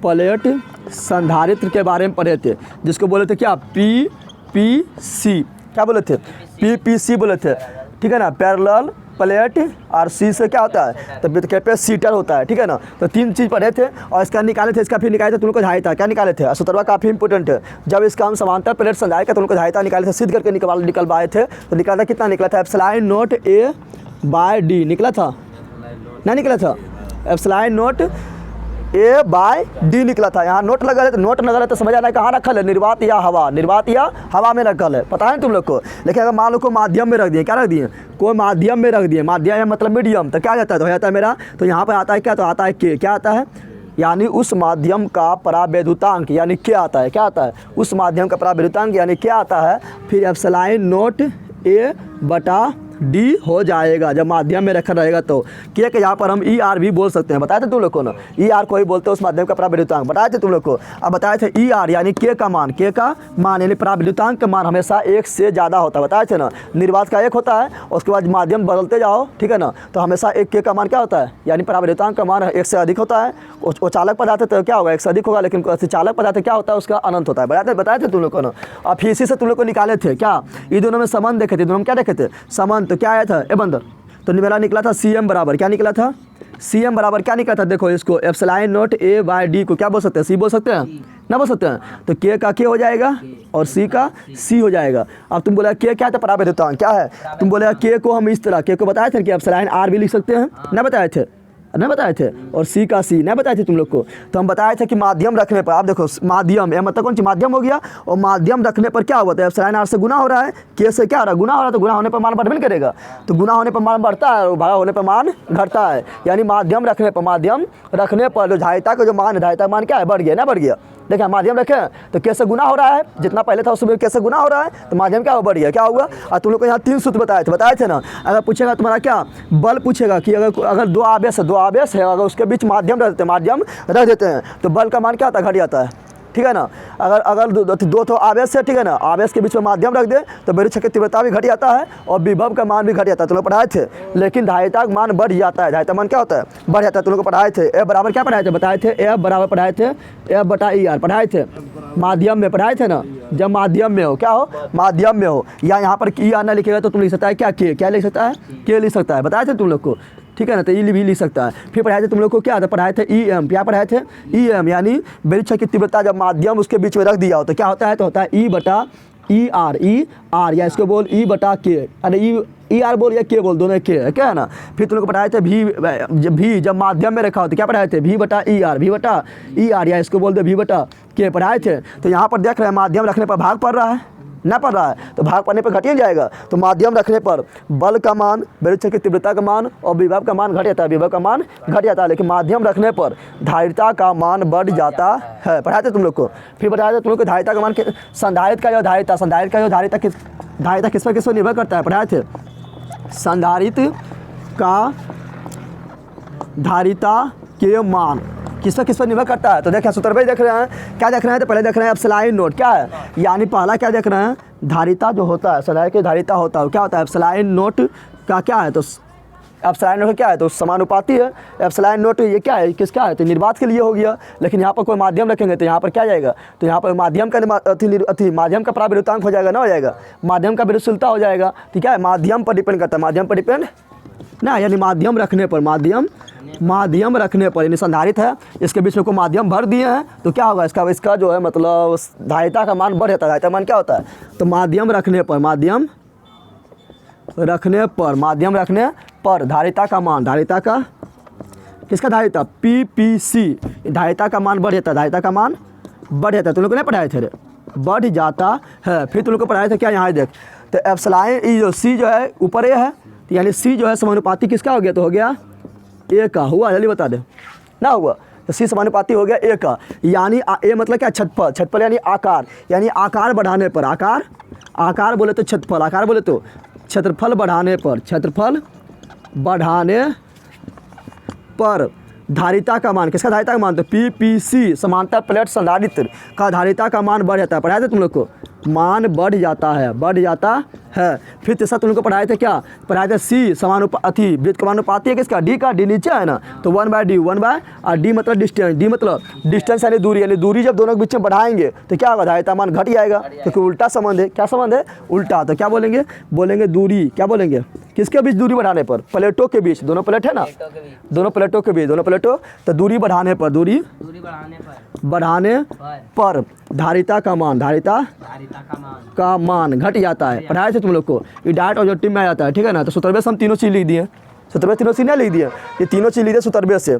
प्लेट संधारित्र के बारे में पढ़े थे, जिसको बोले थे क्या PPC, क्या बोले थे PPC बोले थे, ठीक है ना, पैरेलल प्लेट, और सी से क्या होता है तो कैपेसिटर होता है, ठीक है ना। तो 3 चीज़ पढ़े थे, और इसका निकाले थे, इसका फिर निकाले थे तुम लोग को धारिता। क्या निकाले थे, सूत्रवा काफ़ी इंपॉर्टेंट है। जब इसका हम समांतर प्लेट संधारित्र का तुम लोग को धारिता निकाले थे, सिद्ध करके निकलवाए थे, तो निकाला कितना निकला था एप्सिलॉन नॉट A/D निकला था, नहीं निकला था एप्सिलॉन नॉट A/D निकला था। यहाँ नोट लगा है तो समझ आना है कहाँ रखल है, निर्वात या हवा में रखल है, पता है तुम लोग को। लेकिन अगर मान लो को माध्यम में रख दिए, क्या रख दिए, कोई माध्यम में रख दिए, माध्यम मतलब मीडियम, तो क्या जाता है, तो हो जाता है मेरा, तो यहाँ पर आता है क्या, तो आता है के, क्या आता है, यानी उस माध्यम का परावैद्युतांक, यानी क्या आता है, क्या आता है उस माध्यम का परावैद्युतांक, यानी क्या आता है, फिर एप्सिलॉन नॉट A/D हो जाएगा जब माध्यम में रखा रहेगा। तो के यहाँ पर हम ER भी बोल सकते हैं, बताए थे तुम लोग को ना, ER को ही बोलते हैं उस माध्यम का परावैद्युतांक, बताए थे तुम लोग को। अब बताए थे ER यानी के का मान यानी परावैद्युतांक का मान हमेशा 1 से ज़्यादा होता है, बताए थे ना। निर्वात का 1 होता है, उसके बाद माध्यम बदलते जाओ, ठीक है ना, तो हमेशा 1 के का मान क्या होता है, यानी परावैद्युतांक का मान 1 से अधिक होता है। वो चालक पदार्थ तो क्या होगा 1 से अधिक होगा, लेकिन चालक पदार्थ क्या होता है उसका अनंत होता है, बताए थे तुम लोग को ना। और फिर इसी से तुम लोग को निकाले थे क्या, ये दोनों में संबंध देखे थे, दोनों में क्या देखे थे संबंध, तो क्या आया था ए बंदर, तो मेरा निकला था CM बराबर, क्या निकला था सी एम बराबर क्या निकलता है, देखो इसको epsilon naught A by D को क्या बोल सकते हैं, सी बोल सकते हैं ना, बोल सकते हैं। तो के का के हो जाएगा और सी का सी हो जाएगा। अब तुम बोला के क्या है, तो पराबैत देता क्या है, तुम बोले के को हम इस तरह के को बताए थे कि एप्सिलॉन आर भी लिख सकते हैं ना, बताए थे नहीं बताए थे, और सी का सी नहीं बताए थे तुम लोग को। तो हम बताए थे कि माध्यम रखने पर, आप देखो माध्यम मतलब कौन सी माध्यम हो गया, और माध्यम रखने पर क्या होता है, एप्सिलॉन आर से गुना हो रहा है, के से क्या हो रहा है, गुना हो रहा है, तो गुना होने पर मान बढ़ करेगा, तो गुना होने पर मान बढ़ता है और भागा होने पर मान घटता है। यानी माध्यम रखने पर जो धारिता का जो मान है, धारिता मान क्या है, बढ़ गया ना, बढ़ गया। देखिए माध्यम रखें तो कैसे गुना हो रहा है, जितना पहले था उसमें कैसे गुना हो रहा है, तो माध्यम क्या हो, बढ़ गया, क्या होगा। और तुम लोग को यहाँ 3 सूत्र बताए थे ना। अगर पूछेगा तुम्हारा क्या बल पूछेगा कि अगर दो आवेश है, अगर उसके बीच माध्यम रख देते हैं तो बल का मान क्या होता है, घट जाता है, ठीक है ना। अगर दो तो आवेश है, ठीक है ना, आवेश के बीच में माध्यम रख दे तो विद्युत क्षेत्र की तीव्रता भी घट जाता है और विभव का मान भी घट जाता है, तुम लोग पढ़ाए थे। लेकिन धारिता का मान बढ़ जाता है, धारिता मान क्या होता है, बढ़ जाता है, तुम लोग को पढ़ाए थे। ए बराबर क्या पढ़ाए थे, बताए थे, ए बराबर पढ़ाए थे ए बटा ई आर, पढ़ाए थे माध्यम में, पढ़ाए थे ना। जब माध्यम में हो, क्या हो, माध्यम में हो, या यहाँ पर ई आर ना लिखेगा तो तुम लिख सकता है क्या, के क्या लिख सकता है, के लिख सकता है, बताए थे तुम लोग को, ठीक है ना। तो ई भी लिख सकता है। फिर पढ़ाए थे तुम लोग को क्या था, पढ़ाए थे ई एम, क्या पढ़ाए थे, ई एम यानी विद्युत क्षेत्र की तीव्रता जब माध्यम उसके बीच में रख दिया हो तो क्या होता है, तो होता है ई बटा ई आर, या इसको बोल ई बटा के, अरे ई आर बोल या के बोल, दोनों के है, क्या है ना। फिर तुम लोग को पढ़ाए थे भी जब माध्यम में रखा हो तो क्या पढ़ाए थे, भी बटा ई आर, या इसको बोल दे भी बटा के, पढ़ाए थे। तो यहाँ पर देख रहे हैं माध्यम रखने पर भाग पड़ रहा है ना, पड़ रहा है, तो भाग पड़ने पर घट ही जाएगा। तो माध्यम रखने पर बल का मान, विद्युत क्षेत्र की तीव्रता का मान और विभव का मान घट जाता है, विभव का मान घट जाता है। लेकिन माध्यम रखने पर धारिता का मान बढ़ जाता है, पढ़ाए थे तुम लोग को। फिर बताया था तुम लोग को धारिता का मान, संधारित्र का जो धारिता किस पर निर्भर करता है, पढ़ाए थे। संधारित्र का धारिता के मान किस पर निर्भर करता है, तो देखिए सूत्र पे देख रहे हैं, क्या देख रहे हैं, तो पहले देख रहे हैं एप्सिलॉन नोट क्या है, यानी पहला क्या देख रहे हैं, धारिता जो होता है, संधारित्र की धारिता होता है, क्या होता है, एप्सिलॉन नोट का क्या है, तो एप्सिलॉन नोट क्या है, तो समानुपाती है। एप्सिलॉन नोट ये क्या है, किसका है, तो निर्वात के लिए हो गया। लेकिन यहाँ पर कोई माध्यम रखेंगे तो यहाँ पर क्या जाएगा, तो यहाँ पर माध्यम का माध्यम का पराविद्युतांक हो जाएगा ना, हो जाएगा, माध्यम का विद्युतशीलता हो जाएगा, ठीक है, माध्यम पर डिपेंड करता है, माध्यम पर डिपेंड ना, यानी माध्यम रखने पर, माध्यम रखने पर, यानी संधारित्र है, इसके बीच में को माध्यम भर दिए हैं तो क्या होगा, इसका जो है मतलब धारिता का मान बढ़ जाता है। धारिता मान क्या होता है, तो माध्यम रखने पर धारिता का मान, धारिता का किसका, धारिता PPC, धारिता का मान बढ़ जाता है, धारिता का मान बढ़ जाता है। तुम लोग को नहीं पढ़ाए थे, बढ़ जाता है। फिर तुम लोग को पढ़ाए थे क्या, यहाँ देख, तो एप्सिलॉन जो सी जो है ऊपर ए है, यानी सी जो है समानुपाती किसका हो गया, तो हो गया ए का, हुआ जल्दी बता दे ना, हुआ, तो सी समानुपाती हो गया ए का, यानी ए मतलब क्या, छतफल यानी आकार, यानी आकार बढ़ाने पर, आकार बोले तो छतफल, आकार बोले तो क्षेत्रफल बढ़ाने पर धारिता का मान, किसका धारिता का मान, तो PPC समांतर प्लेट संधारित्र का धारिता का मान बढ़ जाता है, पढ़ाए थे तुम लोग को, मान बढ़ जाता है। फिर तीसरा तुम लोग को पढ़ाए थे क्या, पढ़ाए थे सी समानुपाती, वृत्तक्रमानुपाती है किसका, डी का, डी नीचे है ना, तो 1/d, और डी मतलब डिस्टेंस, डी मतलब डिस्टेंस यानी दूरी जब दोनों के बीच में बढ़ाएंगे तो क्या होगा, धारिता मान घट जाएगा, क्योंकि उल्टा संबंध है, क्या संबंध है, उल्टा। तो क्या बोलेंगे दूरी, क्या बोलेंगे, किसके बीच दूरी बढ़ाने पर, प्लेटों के बीच, दोनों प्लेट है ना, दोनों प्लेटों के बीच, तो दूरी बढ़ाने पर धारिता का मान घट जाता है, पढ़ाए थे तुम लोग को। ये डायरेक्ट ऑब्जेक्टिव में आ जाता है, ठीक है ना। तो सूत्र से हम तीनों चीज़ लिख दिए, तीनों चीज़ नहीं लिख दिए, ये तीनों चीज़ लिख दिए सूत्र से, ये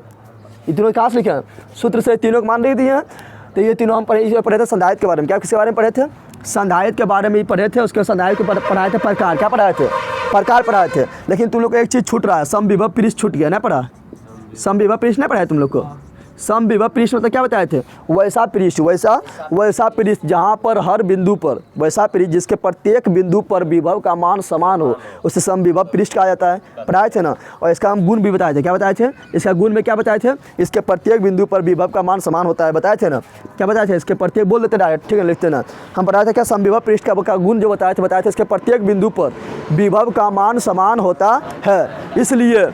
तीनों कहाँ से लिखे हैं, सूत्र से तीनों के मान लिख दिए हैं। तो ये तीनों हम पढ़े थे संधारित्र के बारे में, क्या किसके बारे में पढ़े थे, संधारित्र के बारे में ही पढ़े थे। उसके संधारित्र के पढ़ाए थे प्रकार, क्या पढ़ाए थे, प्रकार पढ़ाए थे। लेकिन तुम लोग को एक चीज़ छूट रहा है, समविभव पृष्ठ छूट गया, ना पढ़ा, समविभव पृष्ठ नहीं पढ़ाया तुम लोग को। समविभव पृष्ठ मतलब क्या बताए थे, वैसा पृष्ठ जहाँ पर हर बिंदु पर, वैसा पृष्ठ जिसके प्रत्येक बिंदु पर विभव का मान समान हो, उसे समविभव पृष्ठ कहा जाता है, पढ़ाए थे ना। और इसका हम गुण भी बताए थे, क्या बताए थे, इसका गुण में क्या बताए थे, इसके प्रत्येक बिंदु पर विभव का मान समान होता है, बताए थे ना, क्या बताए थे, इसके प्रत्येक बोल देते डायरेक्ट, ठीक है, लिखते ना। हम पढ़ाए थे क्या, समविभव पृष्ठ का गुण जो बताए थे इसके प्रत्येक बिंदु पर विभव का मान समान होता है, इसलिए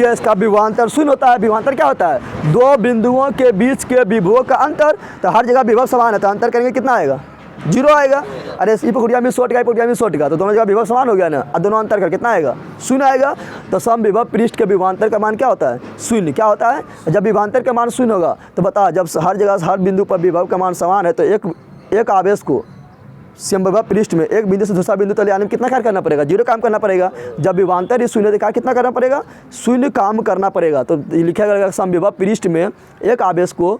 इसका विभवांतर शून्य होता है। विभवांतर क्या होता है, दो बिंदुओं के बीच के विभवों का अंतर, तो हर जगह विभव समान है, तो अंतर करेंगे कितना आएगा, जीरो आएगा। अरे ई प्रक्रिया में शॉर्ट गया, प्रक्रिया में शॉर्ट गया, तो दोनों जगह विभव समान हो गया ना, और दोनों अंतर कर कितना आएगा, शून्य आएगा। तो सम विभव पृष्ठ के विभवांतर का मान क्या होता है, शून्य। क्या होता है, जब विभवांतर का मान शून्य होगा तो बता, जब हर जगह हर बिंदु पर विभव का मान समान है तो एक आवेश को समविभव पृष्ठ में एक बिंदु से दूसरा बिंदु तक ले आने में कितना कार्य करना पड़ेगा, जीरो काम करना पड़ेगा। जब विभवांतर ही शून्य देखा, कितना करना पड़ेगा, शून्य काम करना पड़ेगा। तो लिखा गया समविभव पृष्ठ में एक आवेश को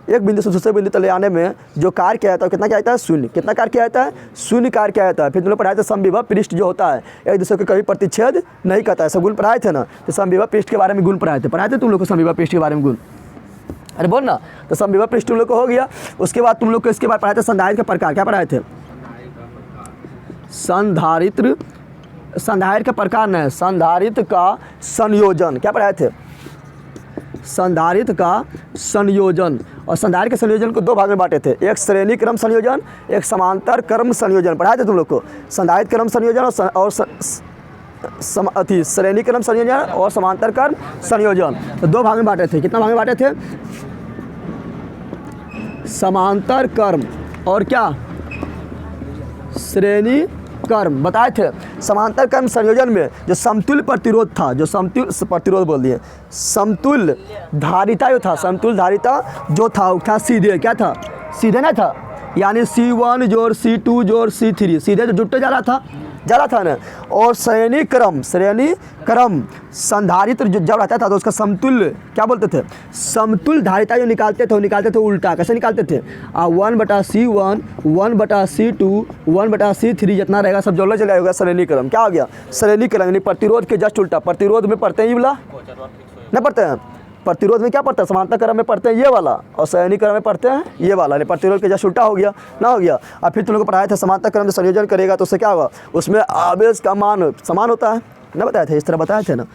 एक बिंदु से दूसरे बिंदु तक ले आने में जो कार्य किया जाता है कितना क्या आता है, शून्य। कितना कार्य किया जाता है, शून्य कार्य किया जाता है। फिर तुम लोग पढ़ाए थे समविभव पृष्ठ जो होता है एक दूसरे को कभी प्रतिच्छेद नहीं करता है, सब गुण पढ़ाए थे ना। तो समविभव पृष्ठ के बारे में गुण पढ़ाए थे तुम लोग को समविभव पृष्ठ के बारे में गुण। अरे बोल ना, तो समविभव पृष्ठ तुम लोग को हो गया। उसके बाद तुम लोग को इसके बाद पढ़ाए थे संधारित्र का प्रकार। क्या पढ़ाए थे, संधारित्र, संधारित्र का प्रकार नहीं, संधारित्र का संयोजन। क्या पढ़ाए थे, संधारित्र का संयोजन। और संधारित्र के संयोजन को दो भाग में बांटे थे, एक श्रेणी क्रम संयोजन, एक समांतर क्रम संयोजन। पढ़ाए थे तुम लोग को संधारित्र क्रम संयोजन और श्रेणी क्रम संयोजन और समांतर क्रम संयोजन। तो दो भाग में बांटे थे। कितना भाग में बांटे थे, समांतर क्रम और क्या, श्रेणी क्रम बताए थे। समांतर क्रम संयोजन में जो समतुल्य प्रतिरोध था, जो समतुल्य प्रतिरोध बोल दिए, समतुल्य धारिता जो था, समतुल्य धारिता जो था वो था सीधे, क्या था, सीधे ना था, यानी C1 जोड़ C2 जोड़ C3 सीधे जो जुटते जा रहा था ना। और श्रेणी क्रम संधारित्र जब रहता था तो उसका समतुल्य क्या बोलते थे, समतुल्य धारिता जो निकालते थे वो निकालते थे उल्टा। कैसे निकालते थे, 1/C1 1/C2 1/C3 जितना रहेगा सब जोड़ना चला होगा श्रेणी क्रम। क्या हो गया, श्रेणी क्रम, यानी प्रतिरोध के जस्ट उल्टा। प्रतिरोध में पढ़ते हैं ये वाला, नहीं पढ़ते हैं, प्रतिरोध में क्या पढ़ते हैं, समांतर क्रम में पढ़ते हैं ये वाला, और श्रेणी क्रम में पढ़ते हैं ये वाला। यानी प्रतिरोध के जस्ट उल्टा हो गया ना, हो गया। और फिर तुम लोग को पढ़ाया था समांतर क्रम में संयोजन करेगा तो उससे क्या होगा, उसमें आवेश का मान समान होता है ना, बताए थे, इस तरह बताए थे ना।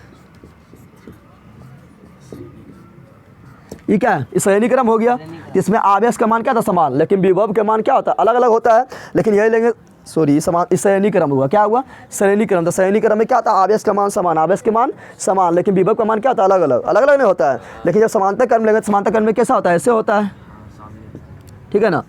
ये क्या है, इस श्रेणी क्रम हो गया, इसमें आवेश का मान क्या था, समान, लेकिन विभव का मान क्या होता है, अलग अलग होता है। लेकिन यही लेंगे, सॉरी, समान, इस श्रेणी क्रम हुआ, क्या हुआ, श्रेणी क्रम। तो श्रेणी क्रम में क्या था, आवेश का मान समान, आवेश के मान समान, लेकिन विभव का मान क्या होता है, अलग अलग, अलग अलग नहीं होता है। लेकिन जब समांतर क्रम लेंगे, समांतर क्रम में कैसा होता है, ऐसे होता है, ठीक है ना,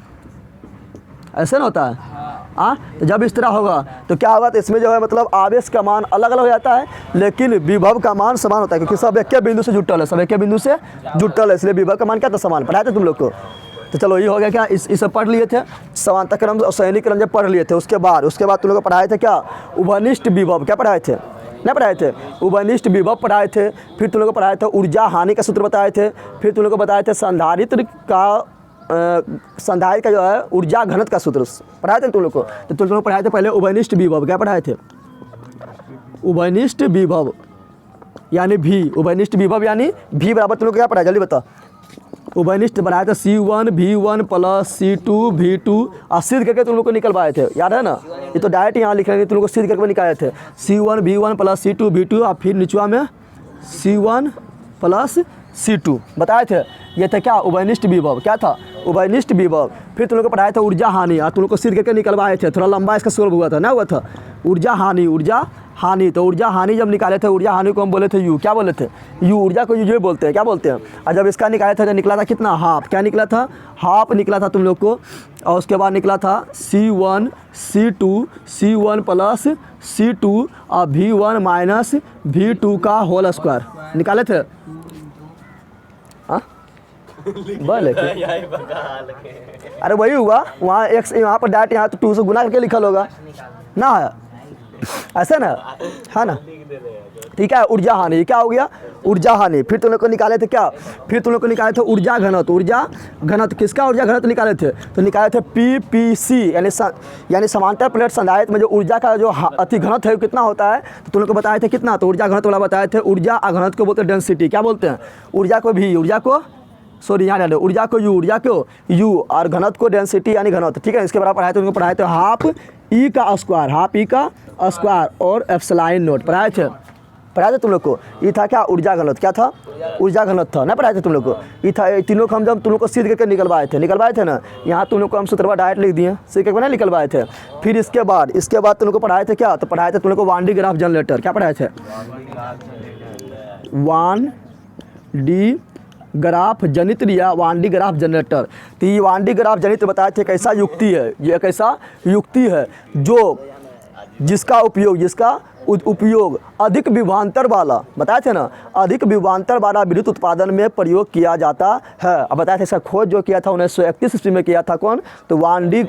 ऐसे ना होता है। हाँ, तो जब इस तरह होगा तो क्या होगा, तो इसमें जो है मतलब आवेश का मान अलग अलग हो जाता है, लेकिन विभव का मान समान होता है, क्योंकि सब एक के बिंदु से जुटल है, सब एक के बिंदु से जुटल है, इसलिए विभव का मान क्या था, समान। पढ़ाए थे तुम लोग को। तो चलो ये हो गया क्या, इसे पढ़ लिए थे, समांतर क्रम और श्रेणी क्रम जब पढ़ लिए थे। उसके बाद तुम लोग को पढ़ाए थे क्या, उभयनिष्ठ विभव। क्या पढ़ाए थे, नहीं पढ़ाए थे, उभयनिष्ठ विभव पढ़ाए थे। फिर तुम लोग को पढ़ाए थे ऊर्जा हानि का सूत्र बताए थे। फिर तुम लोग को बताए थे संधारित्र का जो है ऊर्जा घनत्व का सूत्र पढ़ाए थे तुम लोग को। तो तुम लोग पढ़ाए थे पहले उभयनिष्ठ विभव। क्या पढ़ाए थे, उभयनिष्ठ विभव यानी भी, उभयनिष्ठ विभव यानी भी बराबर, तुम लोग क्या पढ़ाया जल्दी बता। उभयनिष्ठ बनाया था C1 V1 plus C2 V2, और सिद्ध करके तुम लोग को निकलवाए थे, याद है ना। ये तो डायरेक्ट यहाँ लिख रहे हैं, तुम लोग को सिद्ध करके निकाले थे C1 V1 plus C2 V2, और फिर निचवा में C1 प्लस C2 बताए थे। ये था क्या, उभयनिष्ठ विभव। क्या था, उभयनिष्ठ विभव। फिर तुम लोग को पढ़ाया था ऊर्जा हानि, और तुम लोग को सिद्ध करके निकलवाए थे, थोड़ा लंबा इसका सोल्व हुआ था ना, हुआ था ऊर्जा हानि, ऊर्जा हानि। तो ऊर्जा हानि जब निकाले थे, ऊर्जा हानि को हम बोले थे यू, क्या बोले थे, यू, ऊर्जा को यू बोलते हैं, क्या बोलते हैं। और जब इसका निकाला था तो निकला था कितना, हाफ। क्या निकला था, हाफ निकला था तुम लोग को। और उसके बाद निकला था C1 C2 C1 plus C2 और V1 माइनस V2 का होल स्क्वायर निकाले थे। हाँ बोले अरे वही हुआ, वहाँ एक यहाँ पर डायरेक्ट यहाँ तो 2 से गुना करके लिखल होगा ना, है ऐसे ना, है ना, ठीक है। ऊर्जा हानि क्या हो गया, ऊर्जा हानि। फिर तुम लोग को निकाले थे क्या, फिर तुम लोग को निकाले थे ऊर्जा घनत्व। ऊर्जा घनत्व किसका, ऊर्जा घनत्व निकाले थे, तो निकाले थे PPC, यानी समांतर प्लेट संधारित्र में जो ऊर्जा का जो अति घनत्व है कितना होता है, तो तुम लोग को बताए थे कितना, तो ऊर्जा घनत्व वाला बताए थे। ऊर्जा घनत्व को बोलते हैं डेंसिटी। क्या बोलते हैं, ऊर्जा को भी, ऊर्जा को सॉरी यहाँ डालो, ऊर्जा को यू, ऊर्जा को यू, और घनत्व को डेंसिटी यानी घनत्व, ठीक है। इसके बराबर पढ़ाए थे, उनको पढ़ाए थे हाफ ई का स्क्वायर, हाफ ई का स्क्वायर और एप्सिलॉन नोट पढ़ाए थे तुम लोग को। ये था क्या, ऊर्जा घनत्व। क्या था, ऊर्जा घनत्व था ना, पढ़ाए थे तुम लोग को। ये था, तीनों को हम जब तुम लोग को सिद्ध करके निकलवाए थे ना, यहाँ तुम लोग को हम सूत्रवा डायरेक्ट लिख दिए, सिद्ध करके ना निकलवाए थे। फिर इसके बाद तुम लोग को पढ़ाए थे क्या, तो पढ़ाए थे तुम लोग को वान डी ग्राफ जनरेटर। क्या पढ़ाए थे, वान डी ग्राफ जनित्र या वान डी ग्राफ जनरेटर। तो ये वान डी ग्राफ जनित्र बताए थे कैसा युक्ति है, ये कैसा युक्ति है जो जिसका उपयोग अधिक विभवांतर वाला, बताए थे ना, अधिक विभवांतर वाला विद्युत उत्पादन में प्रयोग किया जाता है। अब बताए थे इसका खोज जो किया था 1931 ईस्वी में किया था कौन, तो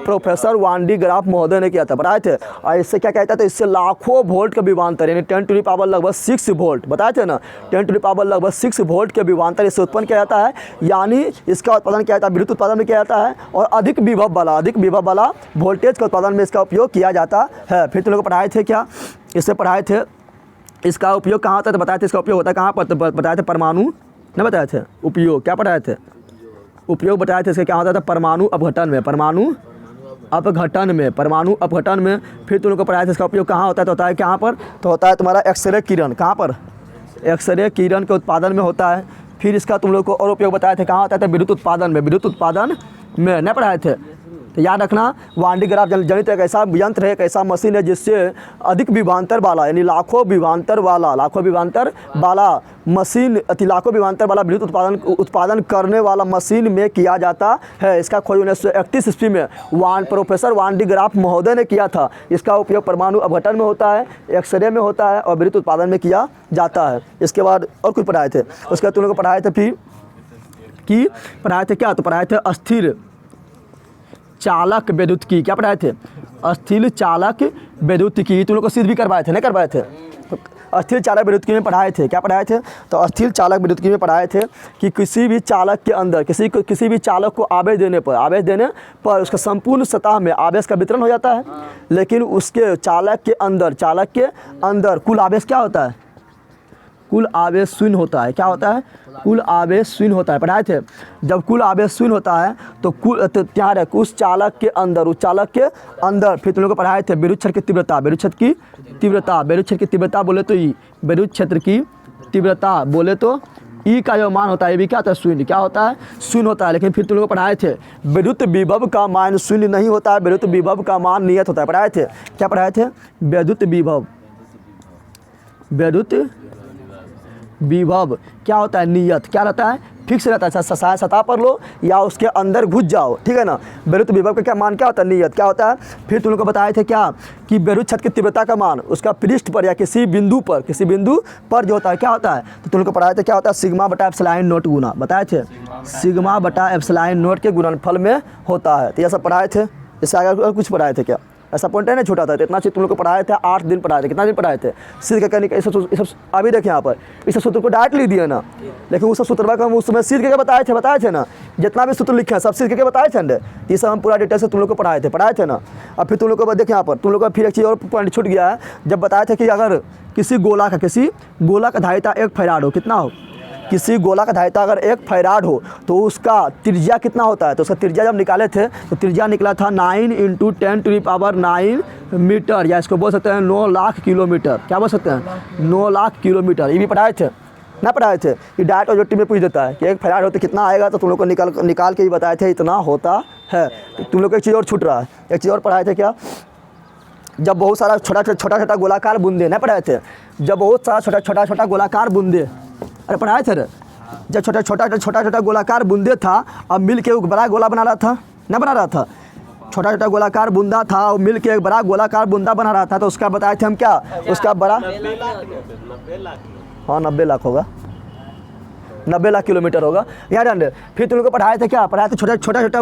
प्रोफेसर वान डी ग्राफ महोदय ने किया था, बताए थे। और इससे क्या कहता था, इससे लाखों वोल्ट का विभवांतर यानी 10 टू द पावर लगभग 6 वोल्ट, बताए थे ना, 10 टू द पावर लगभग 6 वोल्ट के विभवांतर इससे उत्पन्न किया जाता है। यानी इसका उत्पादन किया जाता है, विद्युत उत्पादन में किया जाता है और अधिक विभव वाला वोल्टेज का उत्पादन में इसका उपयोग किया जाता है। फिर तुम लोग पढ़ाए थे क्या, इससे पढ़ाए थे इसका उपयोग कहाँ होता है, तो बताए थे इसका उपयोग होता है कहाँ पर, तो बताए थे परमाणु, नहीं बताए थे उपयोग, क्या पढ़ाए थे, उपयोग बताए थे इसका क्या होता था, परमाणु अपघटन में, परमाणु अपघटन में। फिर तुम लोग को पढ़ाए थे इसका उपयोग कहाँ होता है, तो होता है कहाँ पर, तो होता है तुम्हारा एक्सरे किरण, कहाँ पर, एक्सरे किरण के उत्पादन में होता है। फिर इसका तुम लोग को और उपयोग बताए थे कहाँ होता है, विद्युत उत्पादन में नहीं पढ़ाए थे। तो याद रखना, वान डी ग्राफ जनित एक ऐसा यंत्र है, एक ऐसा मशीन है जिससे अधिक विभवांतर वाला यानी लाखों विभवांतर वाला मशीन लाखों विभवांतर वाला विद्युत उत्पादन करने वाला मशीन में किया जाता है। इसका खोज 1931 ईस्वी में प्रोफेसर वान डी ग्राफ महोदय ने किया था। इसका उपयोग परमाणु अपघटन में होता है, एक्सरे में होता है और विद्युत उत्पादन में किया जाता है। इसके बाद और कुछ पढ़ाए थे, उसके बाद तुम लोग को पढ़ाए थे फिर कि पढ़ाए थे क्या, तो पढ़ाए थे अस्थिर चालक विद्युत की, क्या पढ़ाए थे, अस्थिर चालक विद्युत की। तुम लोग को सिद्ध भी करवाए थे, नहीं करवाए थे, अस्थिर चालक विद्युत की में पढ़ाए थे, क्या पढ़ाए थे, तो अस्थिर चालक विद्युत की में पढ़ाए थे कि किसी भी चालक के अंदर किसी भी चालक को आवेश देने पर उसका संपूर्ण सतह में आवेश का वितरण हो जाता है, लेकिन उसके चालक के अंदर कुल आवेश क्या होता है, कुल आवेश शून्य होता है। क्या होता है, कुल आवेश शून्य होता है, पढ़ाए थे। जब कुल आवेश शून्य होता है तो क्या है, उस चालक के अंदर फिर तुम लोग को पढ़ाए थे विद्युत क्षेत्र की तीव्रता बोले तो ई, विद्युत क्षेत्र की तीव्रता बोले तो ई का जो मान होता है ये भी क्या होता है, शून्य, क्या होता है, शून्य होता है। लेकिन फिर तुम लोग को पढ़ाए थे विद्युत विभव का मान शून्य नहीं होता है, विद्युत विभव का मान नियत होता है, पढ़ाए थे। क्या पढ़ाए थे, विद्युत विभव क्या होता है, नियत, क्या रहता है, फिक्स रहता है, सतह पर लो या उसके अंदर घुस जाओ, ठीक है ना। विद्युत विभव का क्या मान क्या होता है, नियत, क्या होता है। फिर तुम लोग को बताए थे क्या कि विद्युत क्षेत्र की तीव्रता का मान उसका पृष्ठ पर या किसी बिंदु पर जो होता है क्या होता है, तो तुम लोग को पढ़ाए थे क्या होता है, सिग्मा बटा एप्सिलॉन नॉट गुना, बताए थे सिग्मा बटा एप्सिलॉन नॉट के गुणनफल में होता है। तो ये सब पढ़ाए थे। इससे आगे और कुछ पढ़ाए थे क्या, ऐसा पॉइंट है ना, छोटा था, तो इतना चीज तुम लोग को पढ़ाए थे, 8 दिन पढ़ाए थे, कितना दिन पढ़ाए थे, सिद्ध करने का। सब अभी देखिए यहाँ पर इस सूत्र को डायरेक्ट लिख दिया ना, लेकिन उस सूत्र का हम उस समय सिद्ध करके बताए थे ना, जितना भी सूत्र लिखे हैं सब सिद्ध करके बताए थे ना, ये सब हम पूरा डिटेल से तुम लोग को पढ़ाए थे ना। अब फिर तुम लोग को देखिए यहाँ पर तुम लोग को फिर एक चीज़ और पॉइंट छूट गया है, जब बताए थे कि अगर किसी गोला का धारिता 1 फैराड हो, कितना हो, किसी गोला का धारिता अगर 1 फैराड हो तो उसका त्रिज्या कितना होता है, तो उसका त्रिज्या जब निकाले थे तो त्रिज्या निकला था 9 × 10⁻⁹ मीटर, या इसको बोल सकते हैं 9 लाख किलोमीटर। क्या बोल सकते हैं, 9 लाख किलोमीटर। ये भी पढ़ाए थे ना, पढ़ाए थे कि डायरेक्ट ऑब्जेक्टिव में पूछ देता है कि 1 फैराड हो तो कितना आएगा, तो तुम लोग को निकाल के ही बताए थे इतना होता है। तो तुम लोग को एक चीज़ और छूट रहा है, एक चीज़ और पढ़ाए थे क्या, जब बहुत सारा छोटा गोलाकार बूंदे, नहीं पढ़ाए थे, जब बहुत सारा छोटा गोलाकार बूंदे, अरे पढ़ाए थे, जब छोटा गोलाकार बूंदे था, अब मिल के एक बड़ा गोला बना रहा था, ना बना रहा था, छोटा गोलाकार बूंदा था और मिल के एक बड़ा गोलाकार बूंदा बना रहा था, तो उसका बताए थे हम क्या, उसका बड़ा 90 लाख होगा, 90 लाख किलोमीटर होगा, याद है। फिर तुम लोग को पढ़ाए थे क्या, पढ़ाए थे छोटा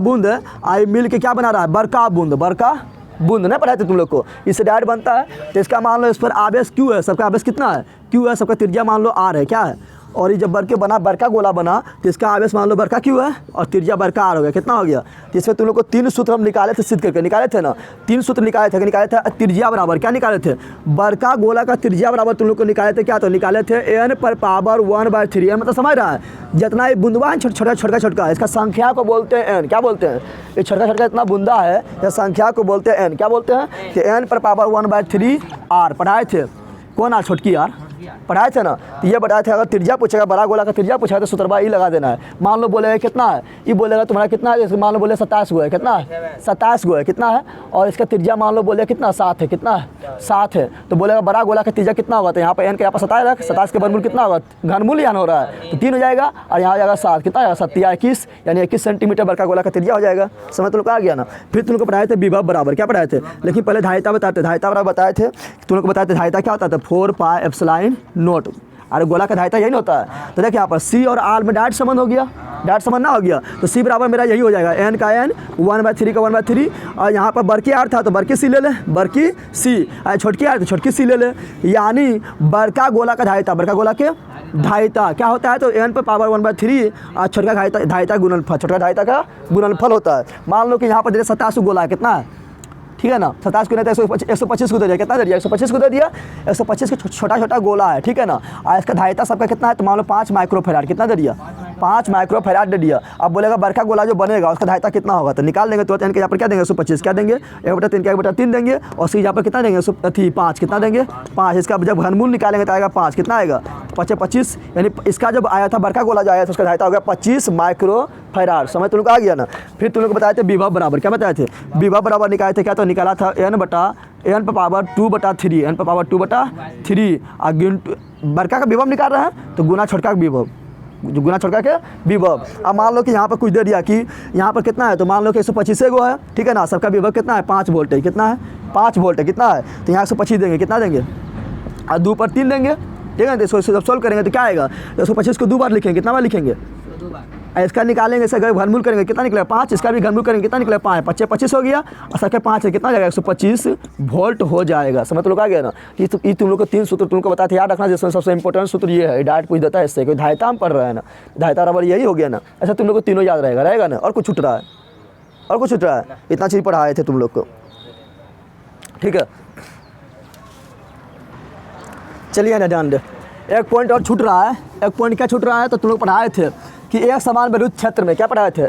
बूंद आई मिल के क्या बना रहा है, बड़का बूंद नहीं पढ़ाए थे तुम लोग को, इससे डायरेक्ट बनता है। तो इसका मान लो इस पर आवेश क्यू है, सबका आवेश कितना है, क्यू है, सबका त्रिज्या मान लो आर है, क्या है, और ये जब बड़का गोला बना तो इसका आवेश मान लो बड़का क्यू है और त्रिज्या बड़का आर हो गया, कितना हो गया। तो इसमें तुम लोग को 3 सूत्र हम निकाले थे, सिद्ध करके निकाले थे ना, 3 सूत्र निकाले थे त्रिज्या बराबर, क्या निकाले थे, बड़का गोला का त्रिज्या बराबर तुम लोग को निकाले थे क्या, तो निकाले थे n पर पावर 1/3, मतलब समझ रहा है, जितना ये बूंदवा है छोटा इसका संख्या को बोलते हैं n, क्या बोलते हैं, ये छोटा इतना बूंदा है, या संख्या को बोलते हैं n, क्या बोलते हैं कि n पर पावर 1/3 r, पढ़ाए थे, कौन आर, छोटकी आर, पढ़ाए थे ना। तो ये बताया था अगर त्रिज्या पूछेगा, बड़ा गोला का त्रिज्या पूछेगा तो सूत्र ई लगा देना है। मान लो बोलेगा कितना है, ये बोलेगा तुम्हारा कितना है, मान लो बोले 27 गो है, कितना है 27 गो है, कितना है, और इसका त्रिज्या मान लो बोले कितना 7 है, कितना है 7 है, तो बोलेगा बड़ा गोला का त्रिज्या कितना होगा, तो यहाँ पर एन के यहाँ पर 27 के वर्गमूल कितना होगा, घनमूल यहाँ हो रहा है तो 3 हो जाएगा, और यहाँ हो जाएगा 7, कितना आएगा 7 21, यानी 21 सेंटीमीटर बड़का गोला का त्रिज्या हो जाएगा। समझ तुम लोग आ गया ना। फिर तुम लोग को पढ़ाए थे विभव बराबर, क्या पढ़ाए थे, लेकिन पहले धारिता बताते, धारिता बराबर बताए थे, तुम लोग को बताए थे धारिता क्या होता था 4 पाई एप्सिलॉन नॉट, अरे गोला का धारिता यही नहीं होता है। तो देखिए यहाँ पर सी और आर में डायरेक्ट संबंध हो गया, डायरेक्ट संबंध ना हो गया तो सी बराबर मेरा यही हो जाएगा एन का एन 1/3 का 1/3, और यहाँ पर बड़की आर था तो बड़की सी ले ले, बड़की सी, छोटकी आर तो छोटकी सी ले ले, यानी बड़का गोला का धारिता, बड़का गोला के धारिता क्या होता है, तो एन पर पावर 1/3 और छोटका धारिता गुणनफल, छोटका धारिता का गुणनफल होता है। मान लो कि यहाँ पर जैसे 27 गोला है, कितना है, ठीक है ना, 27 को नहीं था 125 को दे दिया, कितना दे दिया 125 को दे दिया, 125 का छोटा छोटा गोला है, ठीक है ना, और इसका धारिता सबका कितना है, तो मान लो 5 माइक्रोफेराड, कितना दे दिया 5 माइक्रोफेराड दे दिया। अब बोलेगा बड़का गोला जो बनेगा उसका धारिता कितना होगा, तो निकाल देंगे, तो एन के यहाँ पर क्या देंगे 125 क्या देंगे 1/3 का 1/3 देंगे, और सी यहाँ पर कितना देंगे 5 कितना देंगे 5, इसका जब घनमूल निकालेंगे तो आएगा 5, कितना आएगा 25, यानी इसका जब आया था बड़का गोला जो आया था उसका धारिता हो गया 25 माइक्रोफेराड। समझ तुम लोग आ गया ना। फिर तुम लोग बताए थे विभव बराबर, क्या बताए थे विभव बराबर निकाले थे, क्या तो निकाला था n पर पावर 2/3, n पर पावर 2/3, और बड़का का विभव निकाल रहे हैं तो गुना छोटका का विभव, जो गुना छोटका के विभव। अब मान लो कि यहाँ पर कुछ दे दिया कि यहाँ पर कितना है, तो मान लो कि 125 गो है, ठीक है ना, सबका विभव कितना है 5 वोल्ट है, कितना है 5 वोल्ट है, कितना है, तो यहाँ 125 देंगे, कितना देंगे और 2 पर 3 देंगे, ठीक है। तो इसको जब सोल्व करेंगे तो क्या आएगा, 125 को 2 बार लिखेंगे, कितना बार लिखेंगे, इसका निकालेंगे, इसका घनमूल करेंगे कितना निकलेगा 5, इसका भी घनमूल करेंगे कितना निकलेगा 5, 25 हो गया, और सबके 5 है, कितना जाएगा 125 वोल्ट हो जाएगा। समझ लोग आ गया ना। ये तुम लोग को 3 सूत्र तुमको बताते याद रखना, जिसमें सबसे इंपॉर्टेंट सूत्र ये है, डायरेक्ट पूछ देता है इससे, कोई धारिता हम पढ़ रहे हैं ना, धारिता बराबर यही हो गया ना। ऐसा तुम लोग को तीनों याद रहेगा ना, और कुछ छूट रहा है, और कुछ छूट रहा है, इतना चीज़ पढ़ाए थे तुम लोग को, ठीक है। चलिए ना ध्यान दे, एक पॉइंट और छूट रहा है, एक पॉइंट क्या छूट रहा है, तो तुम लोग पढ़ाए थे कि एक समान विद्युत क्षेत्र में, क्या पढ़ाए थे,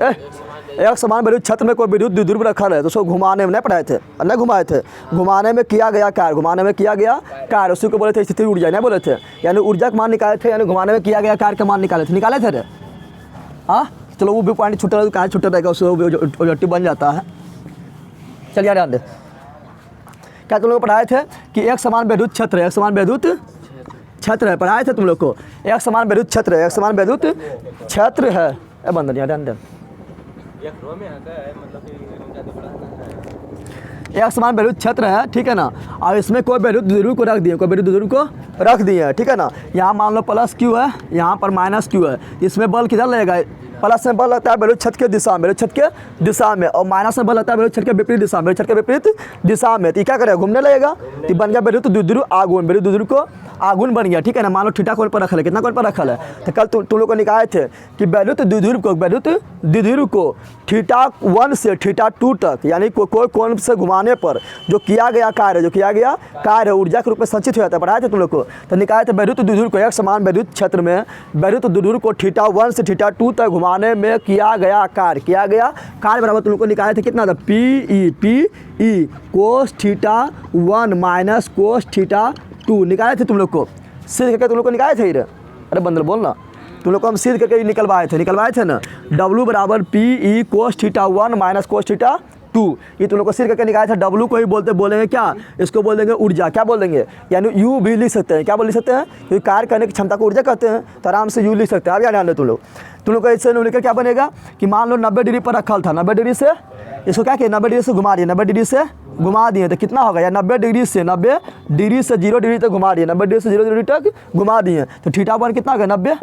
एक समान विद्युत क्षेत्र में कोई विद्युत द्विध्रुव रखा है तो उसको घुमाने में नहीं पढ़ाए थे, नहीं घुमाए थे, घुमाने में किया गया कार्य, घुमाने में किया गया कार्य, उसी को बोले थे स्थिति ऊर्जा, नहीं बोले थे, यानी ऊर्जा का मान निकाले थे, यानी घुमाने में किया गया कार्य का मान निकाले थे रे। हाँ चलो वो भी पॉइंट छूटा रहेगा, कहाँ छूटा रहेगा उससे ऑब्जेक्टिव बन जाता है। चलिए ध्यान दे, क्या तुम लोग पढ़ाए थे कि एक समान विद्युत क्षेत्र है, एक समान विद्युत क्षेत्र है, पढ़ाए थे तुम लोग को, एक समान विद्युत क्षेत्र है, एक समान विद्युत क्षेत्र है, बंदर ध्यान दे, एक समान विद्युत क्षेत्र है, ठीक है ना, और इसमें कोई विद्युत द्विध्रुव को रख दिए, कोई विद्युत द्विध्रुव को रख दिए, ठीक है ना, यहाँ मान लो प्लस क्यू है, यहाँ पर माइनस क्यू है, इसमें बल किधर लगेगा, प्लस में बल लगता है विद्युत क्षेत्र के दिशा में, विद्युत क्षेत्र के दिशा में, और माइनस में बल लगता है विद्युत क्षेत्र के विपरीत दिशा में, विद्युत क्षेत्र के विपरीत दिशा में, तो क्या करेगा घूमने लगेगा, तो बन गया विद्युत द्विध्रुव आघूर्ण, विद्युत द्विध्रुव को आघूर्ण बन गया, ठीक है ना। मान लो थीटा कोण पर रखा है, कितना कोण पर रखा है, तो कल तुम लोग को निकाले थे कि विद्युत द्विध्रुव को थीटा 1 से थीटा 2 तक, यानी कोई कोण से घुमाने पर जो किया गया कार्य ऊर्जा के रूप में संचित हो जाता है, पढ़ाए थे तुम लोग को। तो निकाले थे विद्युत द्विध्रुव को एक समान विद्युत क्षेत्र में विद्युत द्विध्रुव को थीटा 1 से थीटा 2 तक घुमाने में किया गया कार्य बराबर तुम लोग को निकाले थे कितना था, P cos theta 1 minus cos theta 2 निकाले थे तुम लोग को, सिद्ध करके तुम लोग को निकाले थे। अरे बंदर बोलना, तुम लोग को हम सिद्ध करके निकलवाए थे ना, W बराबर P cos theta 1 minus cos theta 2, ये तुम लोग को सिद्ध करके निकाले थे। W को ही बोलेंगे क्या, इसको बोल देंगे ऊर्जा, क्या बोल देंगे, यानी U भी लिख सकते हैं, क्या बोल सकते हैं, क्योंकि कार्य करने की क्षमता को ऊर्जा कहते हैं, तो आराम से U लिख सकते हैं। अब याद आने तुम लोग को इससे लेकर क्या बनेगा कि मान लो 90 डिग्री पर रखा था, 90 डिग्री से इसको क्या किया 90 डिग्री से घुमा दिए, 90 डिग्री से घुमा दिए तो कितना होगा, या 90 डिग्री से 0 डिग्री तक घुमा दिए, 90 डिग्री से 0 डिग्री तक घुमा दिए, तो थीटा 1 कितना होगा 90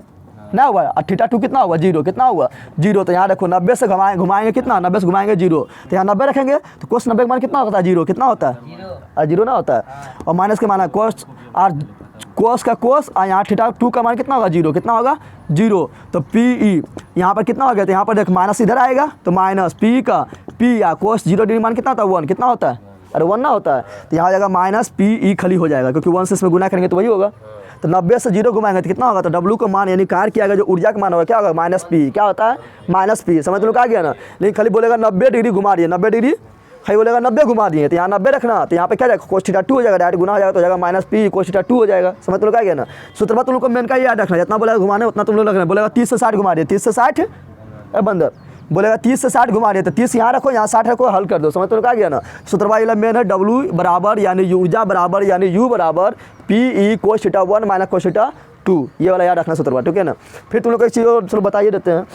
ना हुआ, और थीटा 2 कितना हुआ 0, कितना हुआ 0, तो यहाँ देखो 90 से घुमाएंगे कितना, 90 से घुमाएंगे 0, तो यहाँ 90 रखेंगे तो कोस 90 का मान कितना होता है 0, कितना होता है 0 ना होता है, और माइनस के माना कोस, और कोस का कोस, और यहाँ थीटा 2 का मान कितना होगा 0, कितना होगा 0, तो पी यहाँ पर कितना हो गया, तो यहाँ पर देख माइनस इधर आएगा तो माइनस पी या कोस 0 डिग्री मान कितना होता है 1, कितना होता है, अरे 1 ना होता है, तो यहाँ हो जाएगा माइनस पी खाली हो जाएगा, क्योंकि 1 से इसमें गुना करेंगे तो वही होगा। तो 90 से 0 घुमाएंगे तो कितना होगा, तो W का मान यानी कार्य किया गया जो ऊर्जा का मान होगा क्या होगा माइनस पी, क्या होता है माइनस पी, समझ लोग आ गया ना। लेकिन खाली बोलेगा 90 डिग्री घुमा रही है, 90 डिग्री भाई बोलेगा 90 घुमा दिए, तो यहाँ 90 रखना, तो यहाँ पे क्या जाएगा कोस थीटा 2 हो जाएगा, डायरेक्ट गुना हो जाएगा, तो हो जाएगा माइनस पी कोस थीटा 2 हो जाएगा। समझ तुम लोग आ गया ना। सूत्र बाद तुम लोग को मेन का ये याद रखना, जितना बोलेगा घुमाने उतना तुम लोग रखना। बोलेगा 30 से 60 घुमा दिए, 30 से 60 बंदर बोलेगा 30 से 60 घुमा दिए, तो 30 यहाँ रखो, यहाँ 60 रखो, हल कर दो। समझ तुम लोग आ गया ना। सूत्र वाला मेन है W बराबर यानी ऊर्जा बराबर यानी U बराबर P cos theta 1 minus cos theta 2, ये वाला याद रखना सूत्र, ठीक है ना। फिर तुम लोग को एक चीज़ और चलो बताइए देते हैं।